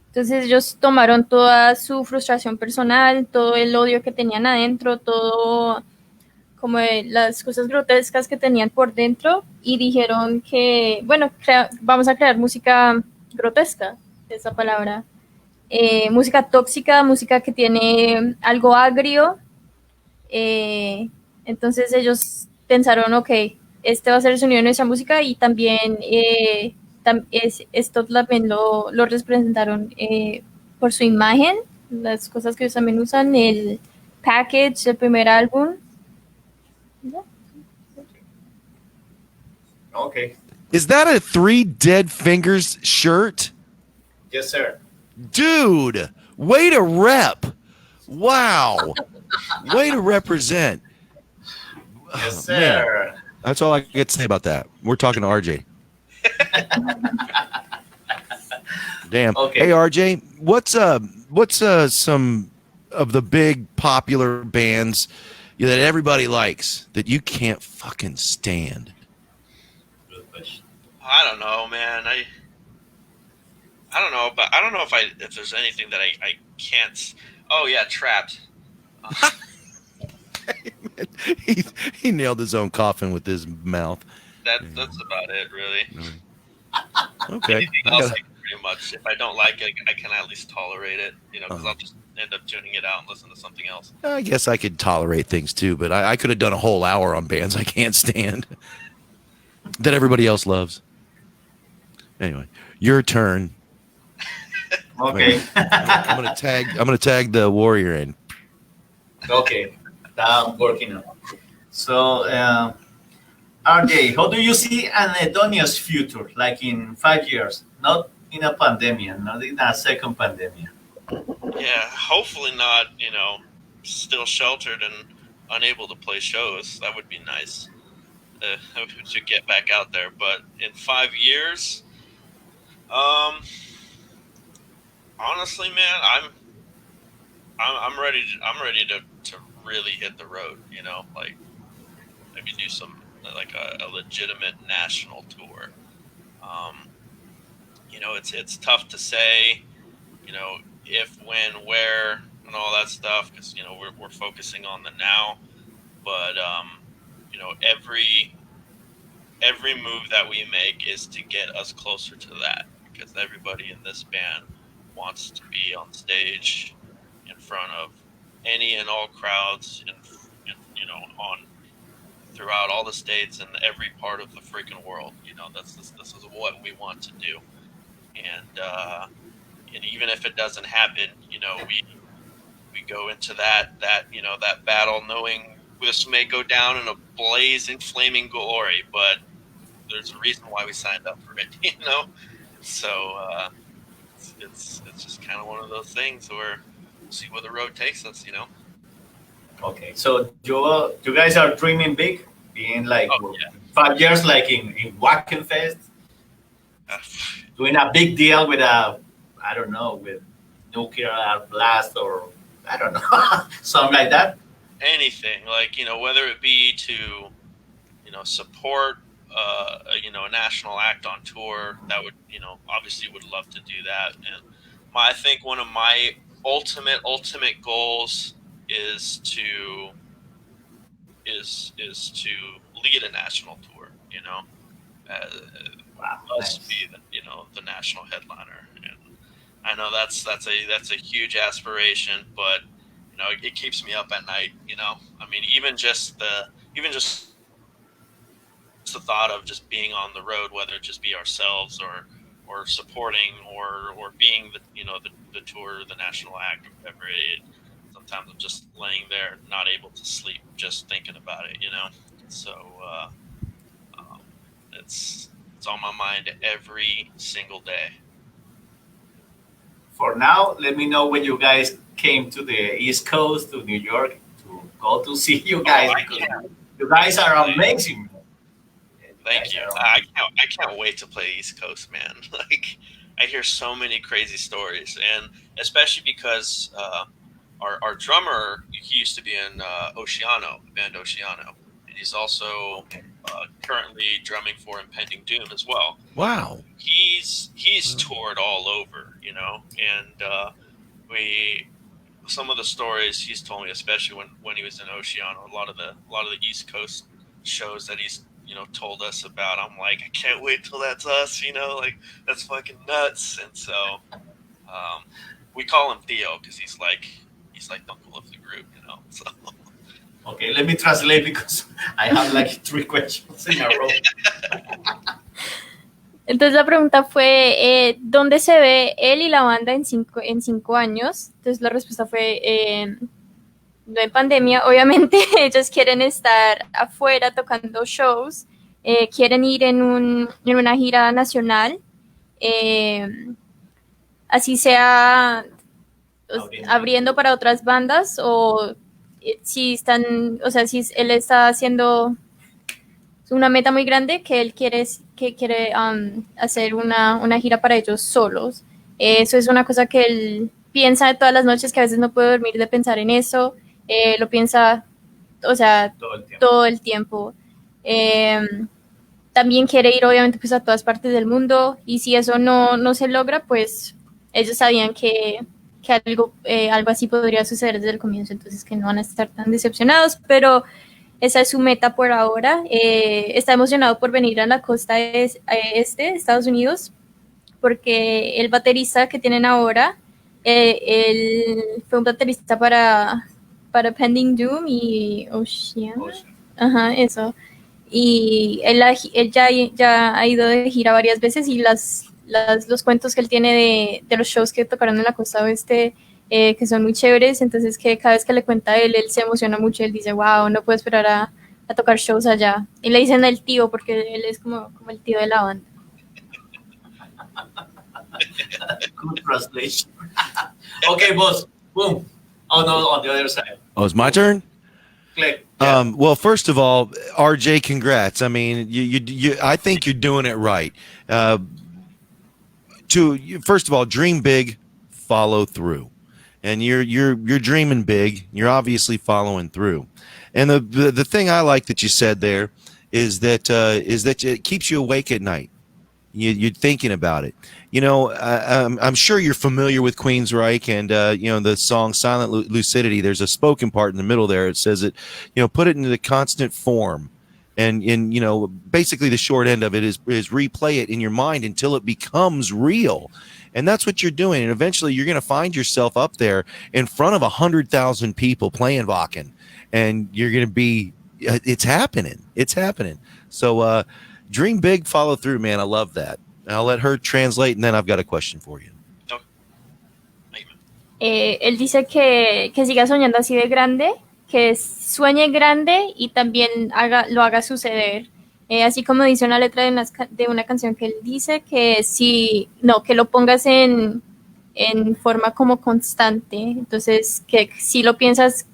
Entonces ellos tomaron toda su frustración personal, todo el odio que tenían adentro, todo como las cosas grotescas que tenían por dentro y dijeron que, bueno, vamos a crear música grotesca, esa palabra. Música tóxica, música que tiene algo agrio. Entonces ellos pensaron, ok, este va a ser el sonido de nuestra música y también esto también lo representaron por su imagen, las cosas que ellos también usan, el package del primer álbum. Okay. Is that a 3 Dead Fingers shirt? Yes, sir. Dude, way to rep. Wow. Way to represent. Yes, Oh, man. sir. That's all I get to say about that. We're talking to RJ. Damn. Okay. Hey, RJ, what's some of the big popular bands that everybody likes that you can't fucking stand? Good question. I don't know, man. I don't know, but I don't know if there's anything that I can't. Oh yeah, Trapped. He nailed his own coffin with his mouth. That's about it, really. Okay. Anything else, pretty much. If I don't like it, I can at least tolerate it, because I'll just end up tuning it out and listen to something else. I guess I could tolerate things too, but I could have done a whole hour on bands I can't stand that everybody else loves. Anyway, your turn. Okay. I'm gonna tag the warrior in. Okay. I'm working on it. So, RJ, how do you see Anhedonia's future, like in 5 years? Not in a pandemic, not in a second pandemic. Yeah, hopefully not, still sheltered and unable to play shows. That would be nice to get back out there. But in 5 years, honestly, man, I'm ready. I'm ready to really hit the road. Like maybe do some like a legitimate national tour. It's tough to say, if, when, where, and all that stuff, because we're focusing on the now. But every move that we make is to get us closer to that, because everybody in this band wants to be on stage in front of any and all crowds, and on throughout all the states and every part of the freaking world. This is what we want to do, and even if it doesn't happen, we go into that battle knowing this may go down in a blazing, flaming glory, but there's a reason why we signed up for it, So it's just kind of one of those things where we'll see where the road takes us, Okay, so you guys are dreaming big, being like 5 years, like in Wackenfest, doing a big deal with with nuclear blast, or I don't know, something like that. Anything, like, whether it be to, support, a national act on tour, that would, obviously would love to do that. And I think one of my ultimate goals is to lead a national tour. You know, Wow, must nice. be the national headliner. And I know that's a huge aspiration, but it keeps me up at night. I mean, even just the thought of just being on the road, whether it just be ourselves or supporting or being the tour, the national act, or whatever. Sometimes I'm just laying there, not able to sleep, just thinking about it. So um, it's on my mind every single day. For now, let me know when you guys came to the East Coast, to New York, to go to see you guys, I because can't. you guys are amazing. Man. You Thank guys you. are amazing. I can't wait to play East Coast, man. Like, I hear so many crazy stories, and especially because our drummer, he used to be in Oceano, the band Oceano, and he's also Okay. currently drumming for Impending Doom as well. Wow. He's toured all over, and we some of the stories he's told me, especially when he was in Oceano, a lot of the East Coast shows that he's told us about. I'm like, I can't wait till that's us, like that's fucking nuts. And so we call him Theo because he's like the uncle of the group, So Okay, let me translate because I have like 3 questions in a row. Entonces la pregunta fue, ¿dónde se ve él y la banda en 5 años? Entonces la respuesta fue, no en pandemia. Obviamente ellos quieren estar afuera tocando shows, quieren ir en una gira nacional, eh, así sea abriendo para otras bandas o si están, o sea, si él está haciendo una meta muy grande que él quiere hacer una gira para ellos solos. Eso es una cosa que él piensa de todas las noches, que a veces no puede dormir de pensar en eso. Lo piensa, o sea, todo el tiempo. También quiere ir, obviamente, pues a todas partes del mundo, y si eso no se logra, pues ellos sabían que algo así podría suceder desde el comienzo, entonces que no van a estar tan decepcionados, pero esa es su meta por ahora. Está emocionado por venir a la costa este de Estados Unidos, porque el baterista que tienen ahora, él fue un baterista para Pending Doom y Ocean. Ajá, eso. Y él ya ha ido de gira varias veces, y los cuentos que él tiene de los shows que tocaron en la costa oeste, que son muy chéveres, entonces que cada vez que le cuenta a él se emociona mucho. Él dice, wow, no puedo esperar a tocar shows allá. Y le dicen el tío porque él es como el tío de la banda. Good translation. Okay, boss. Boom. Oh no, on the other side. Oh, it's my turn? Click. Yeah. Well, first of all, RJ, congrats. I mean, I think you're doing it right. First of all, dream big, follow through, and you're dreaming big. You're obviously following through, and the thing I like that you said there is that it keeps you awake at night. You're thinking about it. I'm sure you're familiar with Queensryche and the song "Silent Lucidity." There's a spoken part in the middle there. It says it, put it into the constant form, and basically the short end of it is replay it in your mind until it becomes real, and that's what you're doing. And eventually, you're going to find yourself up there in front of 100,000 people playing Wacken, and you're going to be. It's happening. It's happening. So. Dream big, follow through, man. I love that. And I'll let her translate, and then I've got a question for you. Él dice que siga soñando así de grande, que sueñe grande y también lo haga suceder. Así como dice una letra de una canción que él dice, que que lo pongas en forma como constante. Entonces, que si lo piensas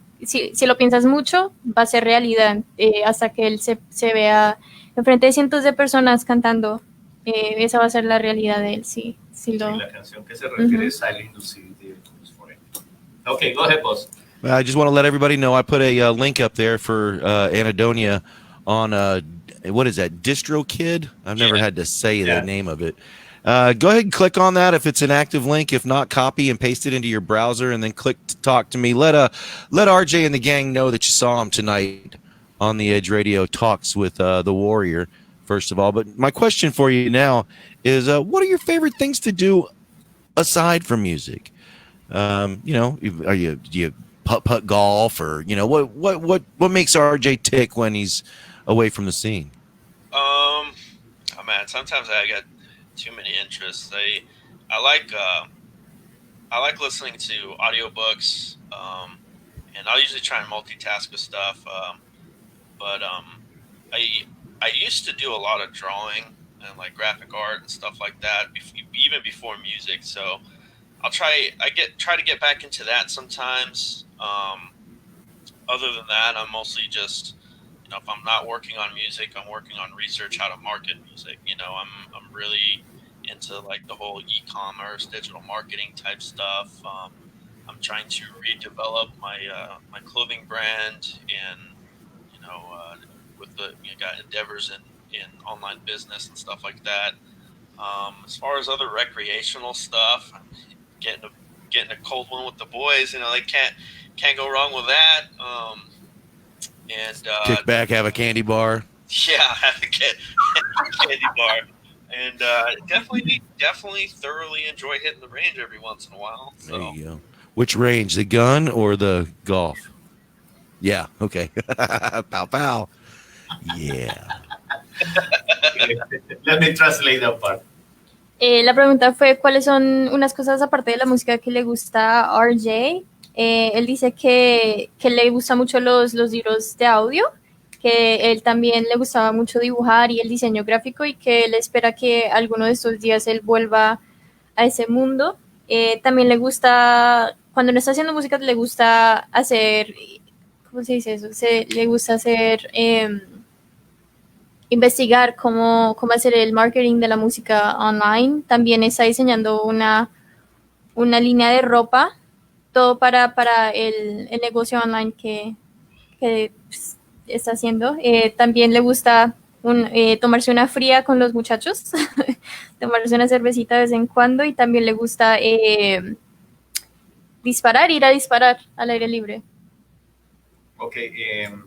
mucho, va a ser realidad, hasta que él se vea enfrente de cientos de personas cantando. Esa va a ser la realidad de él, sí. La canción que se refiere es Silent Lucidity. Okay, go ahead, boss. I just want to let everybody know I put a link up there for Anhedonia on what is that, DistroKid? I've never had to say the name of it. Go ahead and click on that if it's an active link. If not, copy and paste it into your browser and then click to talk to me. Let RJ and the gang know that you saw him tonight on the Edge Radio Talks with the Warrior. first of all. But my question for you now is, what are your favorite things to do aside from music? Do you putt golf, or what makes RJ tick when he's away from the scene? Oh man, sometimes I got too many interests. I like listening to audiobooks, and I'll usually try and multitask with stuff. But I used to do a lot of drawing and like graphic art and stuff like that, even before music. So try to get back into that sometimes. Other than that, I'm mostly just, if I'm not working on music, I'm working on research how to market music. I'm really into like the whole e-commerce, digital marketing type stuff. I'm trying to redevelop my clothing brand, and with the got endeavors in online business and stuff like that. As far as other recreational stuff, I'm getting a cold one with the boys. They can't go wrong with that. Kick back, have a candy bar. Yeah, have a candy bar, and definitely thoroughly enjoy hitting the range every once in a while. So. There you go. Which range, the gun or the golf? Yeah. Okay. Pow pow. Yeah. Let me translate that part. La pregunta fue cuáles son unas cosas aparte de la música que le gusta a RJ. Él dice que le gusta mucho los libros de audio, que él también le gustaba mucho dibujar y el diseño gráfico, y que él espera que alguno de estos días él vuelva a ese mundo. También le gusta, cuando no está haciendo música, le gusta hacer, ¿cómo se dice eso? Le gusta hacer... investigar cómo hacer el marketing de la música online. También está diseñando una línea de ropa, todo para el negocio online que pues, está haciendo. También le gusta tomarse una fría con los muchachos, tomarse una cervecita de vez en cuando, y también le gusta ir a disparar al aire libre. Ok,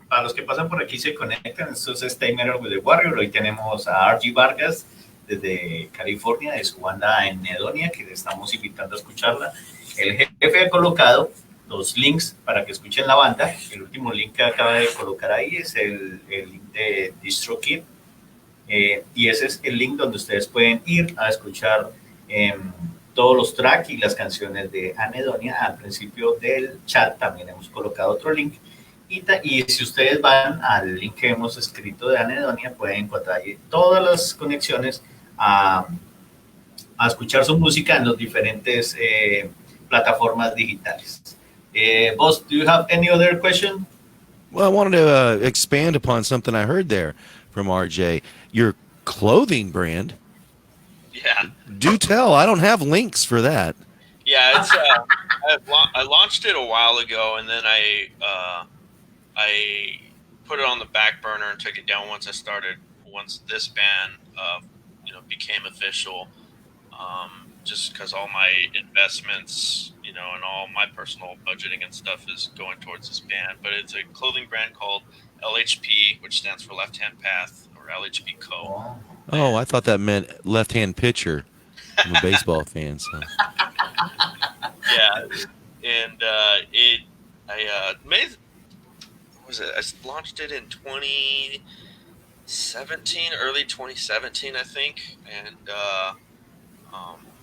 para los que pasan por aquí se conectan, esto es Stay Metal with the Warrior. Hoy tenemos a RG Vargas desde California, de su banda Anhedonia, que le estamos invitando a escucharla. El jefe ha colocado los links para que escuchen la banda. El último link que acaba de colocar ahí es el link de DistroKid, y ese es el link donde ustedes pueden ir a escuchar todos los tracks y las canciones de Anhedonia. Al principio del chat también hemos colocado otro link. Y si ustedes van al link que hemos escrito de Anhedonia, pueden encontrar ahí todas las conexiones a escuchar su música en las diferentes plataformas digitales. Boss, do you have any other question? Well, I wanted to expand upon something I heard there from RJ. Your clothing brand. Yeah. Do tell. I don't have links for that. Yeah, it's I launched it a while ago, and then I put it on the back burner and took it down once this band became official, just because all my investments and all my personal budgeting and stuff is going towards this band. But it's a clothing brand called LHP, which stands for Left Hand Path, or LHP Co. Oh, I thought that meant left-hand pitcher. I'm a baseball fan, so. Yeah, and I made. I launched it in 2017, early 2017, I think, and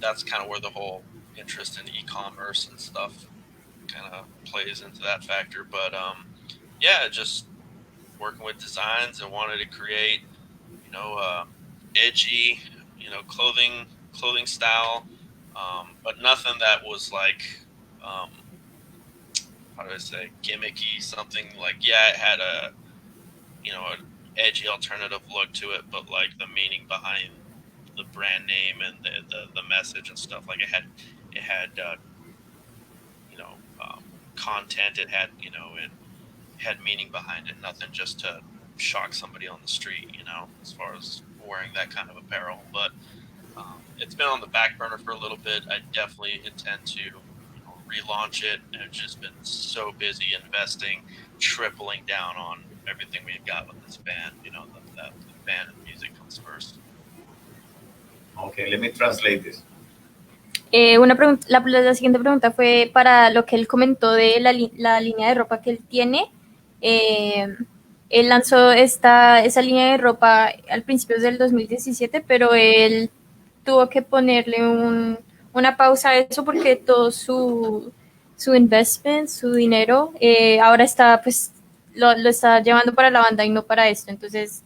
that's kind of where the whole interest in e-commerce and stuff kind of plays into that factor. But just working with designs and wanted to create, edgy, clothing style, but nothing that was like. How do I say, gimmicky, something like, it had an edgy alternative look to it, but like the meaning behind the brand name and the message and stuff, like it had content, it had meaning behind it, nothing just to shock somebody on the street, as far as wearing that kind of apparel. But it's been on the back burner for a little bit. I definitely intend to relaunch it, and I've just been so busy investing, tripling down on everything we've got with this band. The band and music comes Okay, let me translate this. La siguiente pregunta fue para lo que él comentó de la línea de ropa que él tiene. Él lanzó esa línea de ropa al principio del 2017, pero él tuvo que ponerle una pausa a eso porque todo su investment, su dinero, ahora está, pues, lo está llevando para la banda y no para esto. Entonces,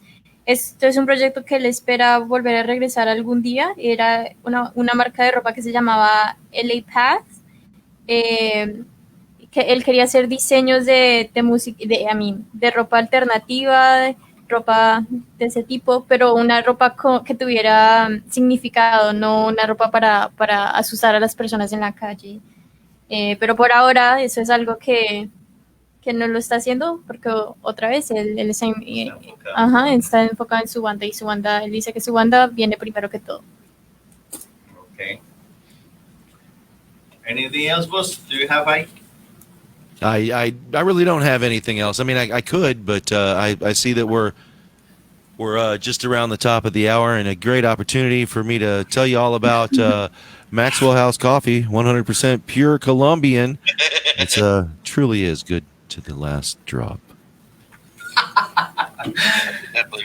esto es un proyecto que él espera volver a regresar algún día. Era una marca de ropa que se llamaba LA Path, que él quería hacer diseños de música, de ropa alternativa, de ropa de ese tipo, pero una ropa que tuviera significado, no una ropa para asustar a las personas en la calle. Pero por ahora eso es algo que no lo está haciendo porque otra vez él está enfocado en su banda y él dice que su banda viene primero que todo. Okay. Anything else, boss? Do you have I really don't have anything else. I mean, I could, but I see that we're just around the top of the hour, and a great opportunity for me to tell you all about Maxwell House Coffee, 100% pure Colombian. It's truly is good to the last drop.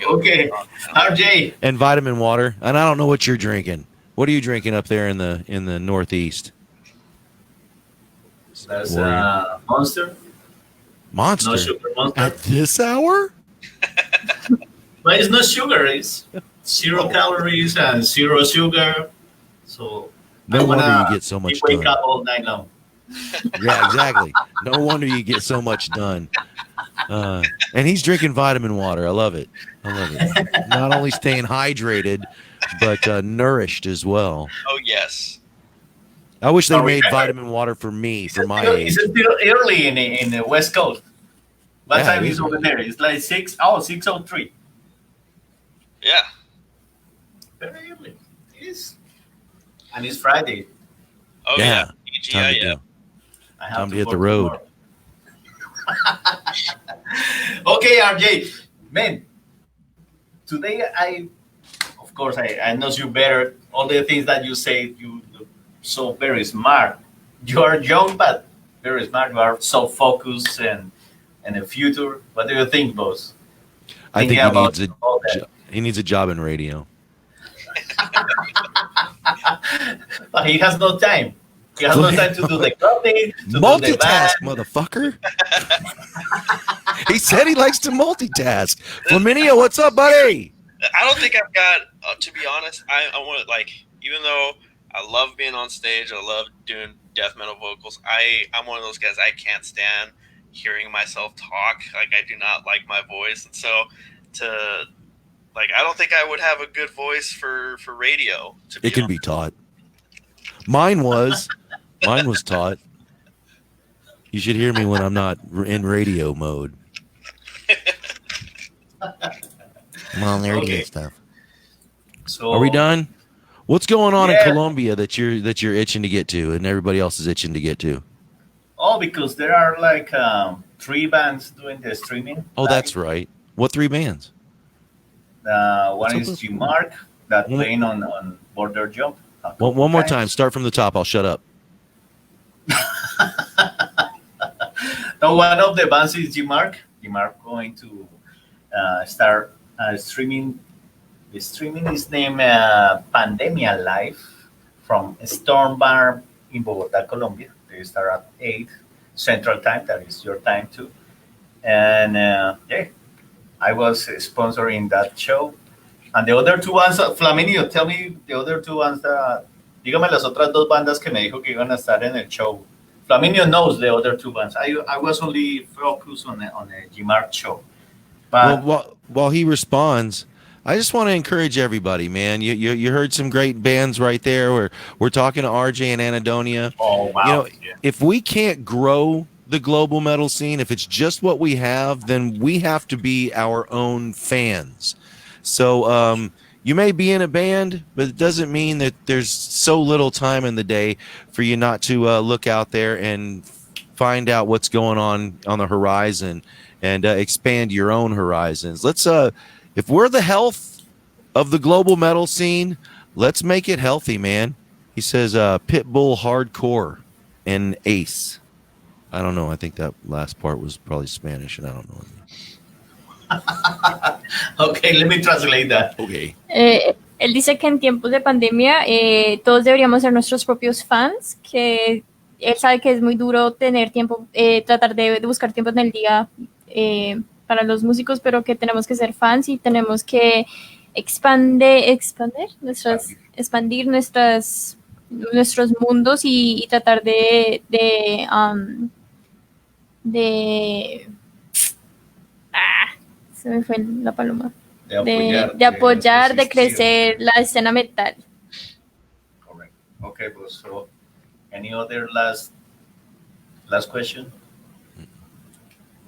Okay, RJ. And vitamin water. And I don't know what you're drinking. What are you drinking up there in the Northeast? That's Monster. Monster? No sugar Monster. At this hour? But it's not sugar. It's 0 calories and 0 sugar. So no wonder you get so much done. Wake up done. all night long. Yeah, exactly. No wonder you get so much done. And he's drinking vitamin water. I love it. Not only staying hydrated, but nourished as well. Oh, yes. I wish they made vitamin water for me, for my age. It's still early in the West Coast. What time is over there? It's like 6:03. Yeah. Very early. And it's Friday. Oh, yeah. Time to hit the road. Okay, RJ. Man, today of course, I know you better. All the things that you say, you look so very smart. You are young, but very smart. You are so focused and the future. What do you think, boss? I think he needs a job in radio. But he has no time. He has no time to do the clothing, to multitask, motherfucker. He said he likes to multitask. Flaminio, what's up, buddy? I don't think I've got, to be honest, I want to, like, even though I love being on stage, I love doing death metal vocals, I'm one of those guys, I can't stand hearing myself talk. Like, I do not like my voice. And so I don't think I would have a good voice for radio. It can be taught. Mine was taught. You should hear me when I'm not in radio mode. I'm on there doing stuff. So, are we done? What's going on in Colombia that you're itching to get to, and everybody else is itching to get to? Oh, because there are like 3 bands doing the streaming. Oh, that's right. What 3 bands? One is G-Mark that playing on Border Jump. One more time. Start from the top. I'll shut up. No, one of the bands is G-Mark. G-Mark going to start streaming. The streaming is named Pandemia Live from Storm Bar in Bogota, Colombia. They start at 8 Central Time. That is your time too. And I was sponsoring that show. And the other 2 ones, Flaminio, tell me the other 2 ones. Dígame las otras 2 bandas que me dijo que iban a estar en el show. Flaminio knows the other 2 bands. I was only focused on the G-Mark show. But while he responds, I just want to encourage everybody, man. You heard some great bands right there. We're talking to RJ and Anhedonia. Oh, wow. If we can't grow the global metal scene, if it's just what we have, then we have to be our own fans. So you may be in a band, but it doesn't mean that there's so little time in the day for you not to look out there and find out what's going on the horizon and expand your own horizons. Let's if we're the health of the global metal scene, let's make it healthy, man. He says Pitbull Hardcore and Ace. I don't know. I think that last part was probably Spanish, and I don't know. Okay, let me translate that. Okay. Él dice que en tiempos de pandemia todos deberíamos ser nuestros propios fans, que él sabe que es muy duro tener tiempo, tratar de buscar tiempo en el día para los músicos, pero que tenemos que ser fans y tenemos que expandir nuestros mundos y tratar se me fue la paloma. De apoyar, de crecer la escena metal. Correct. Okay, bro. So, any other last question?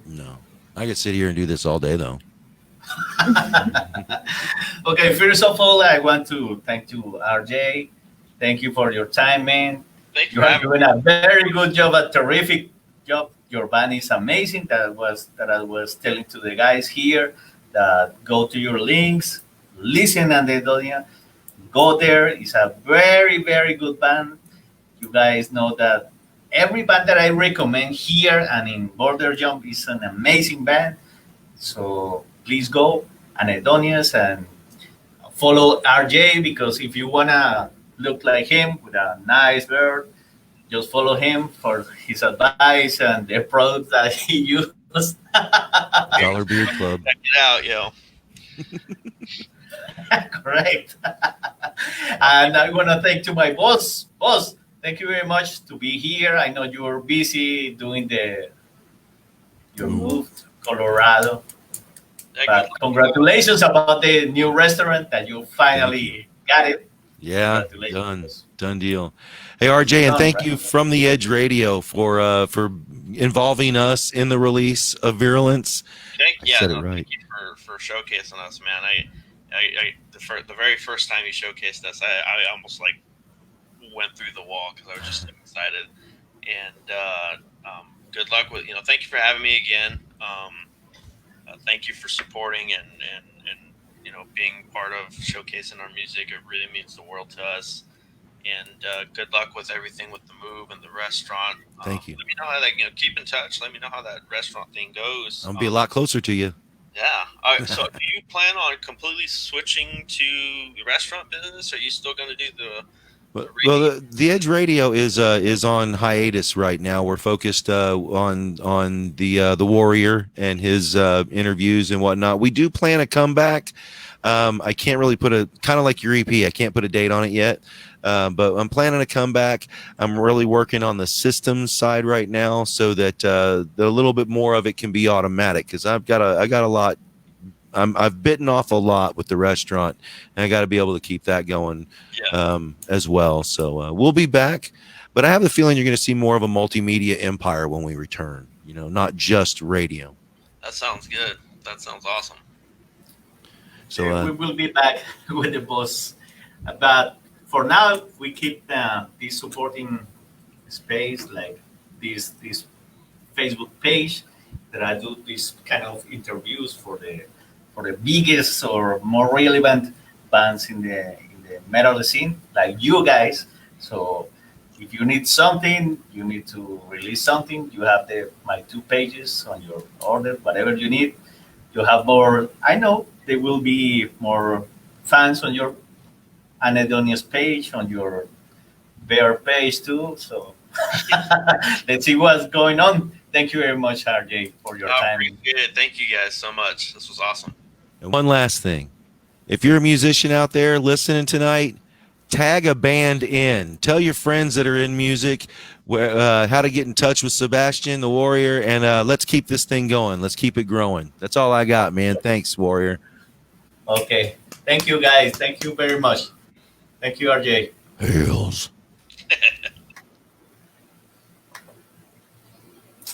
No. I could sit here and do this all day, though. Okay, first of all, I want to thank you, RJ. Thank you for your time, man. Thank you. You are doing a very good job, a terrific job. Your band is amazing. That I was telling to the guys here. That go to your links, listen Anhedonia, go there. It's a very, very good band. You guys know that every band that I recommend here and in Border Jump is an amazing band. So please go Anhedonias and follow RJ, because if you wanna look like him with a nice beard, just follow him for his advice and the products that he used. Dollar Beard Club. Check it out, yo. Correct. And I want to thank to my boss. Boss, thank you very much to be here. I know you're busy doing your move to Colorado. But congratulations about the new restaurant that you finally got it. Yeah, done deal. Hey, RJ, and thank you from the Edge Radio for involving us in the release of Virulence. Thank you right. for showcasing us, man. The very first time you showcased us, I almost like went through the wall because I was just so excited. And good luck with thank you for having me again. Thank you for supporting and being part of showcasing our music. It really means the world to us. And good luck with everything with the move and the restaurant. Thank you. Let me know how that, keep in touch. Let me know how that restaurant thing goes. I'll be a lot closer to you. Yeah. So do you plan on completely switching to the restaurant business? Or are you still going to do the Edge Radio is on hiatus right now. We're focused on the Warrior and his interviews and whatnot. We do plan a comeback. I can't really put kind of like your EP. I can't put a date on it yet. But I'm planning to come back. I'm really working on the systems side right now so that a little bit more of it can be automatic, because I got a lot. I've bitten off a lot with the restaurant, and I got to be able to keep that going as well. So we'll be back, but I have the feeling you're going to see more of a multimedia empire when we return. Not just radio. That sounds good. That sounds awesome. So we will be back with the boss. But for now, we keep this supporting space, like this Facebook page that I do this kind of interviews for the biggest or more relevant bands in the metal scene, like you guys. So if you need something, you need to release something, you have my 2 pages on your order, whatever you need. You have more. I know there will be more fans on your Anhedonia's page, on your Bear page too. So let's see what's going on. Thank you very much, RJ, for your time. Good. Thank you guys so much. This was awesome. And one last thing. If you're a musician out there listening tonight, tag a band in. Tell your friends that are in music how to get in touch with Sebastian, the Warrior, and let's keep this thing going. Let's keep it growing. That's all I got, man. Thanks, Warrior. Okay. Thank you, guys. Thank you very much. Thank you, RJ. Hails.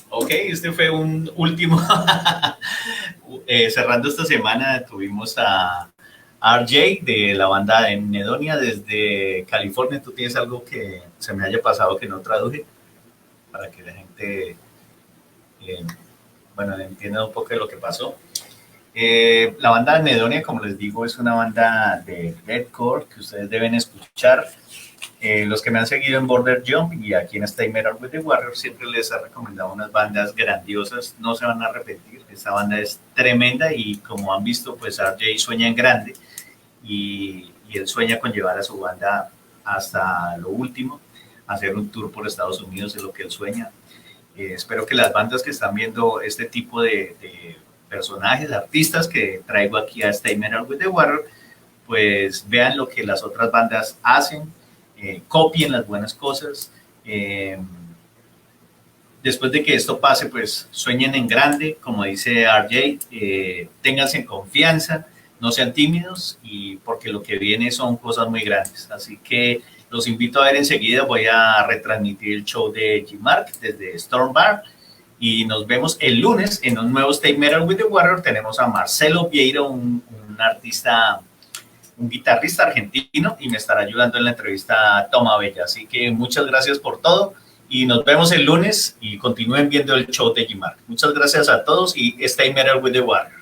Ok, este fue un último. Cerrando esta semana tuvimos a RJ de la banda de Anhedonia desde California. ¿Tú tienes algo que se me haya pasado que no traduje? Para que la gente entienda un poco de lo que pasó. La banda de Anhedonia, como les digo, es una banda de deathcore que ustedes deben escuchar. Los que me han seguido en Border Jump y aquí en Stay Metal with the Warriors siempre les he recomendado unas bandas grandiosas, no se van a repetir. Esta banda es tremenda y como han visto, pues RJ sueña en grande y él sueña con llevar a su banda hasta lo último, hacer un tour por Estados Unidos es lo que él sueña. Espero que las bandas que están viendo este tipo de personajes, artistas que traigo aquí a Stay Metal with the Warrior, pues vean lo que las otras bandas hacen, copien las buenas cosas. Después de que esto pase, pues sueñen en grande, como dice RJ, ténganse en confianza, no sean tímidos, y porque lo que viene son cosas muy grandes. Así que los invito a ver enseguida, voy a retransmitir el show de G-Mark desde Storm Bar, y nos vemos el lunes en un nuevo Stay Metal with the Warrior. Tenemos a Marcelo Vieira, un artista, un guitarrista argentino, y me estará ayudando en la entrevista a Toma Bella. Así que muchas gracias por todo y nos vemos el lunes y continúen viendo el show de G-Mark. Muchas gracias a todos y Stay Metal with the Warrior.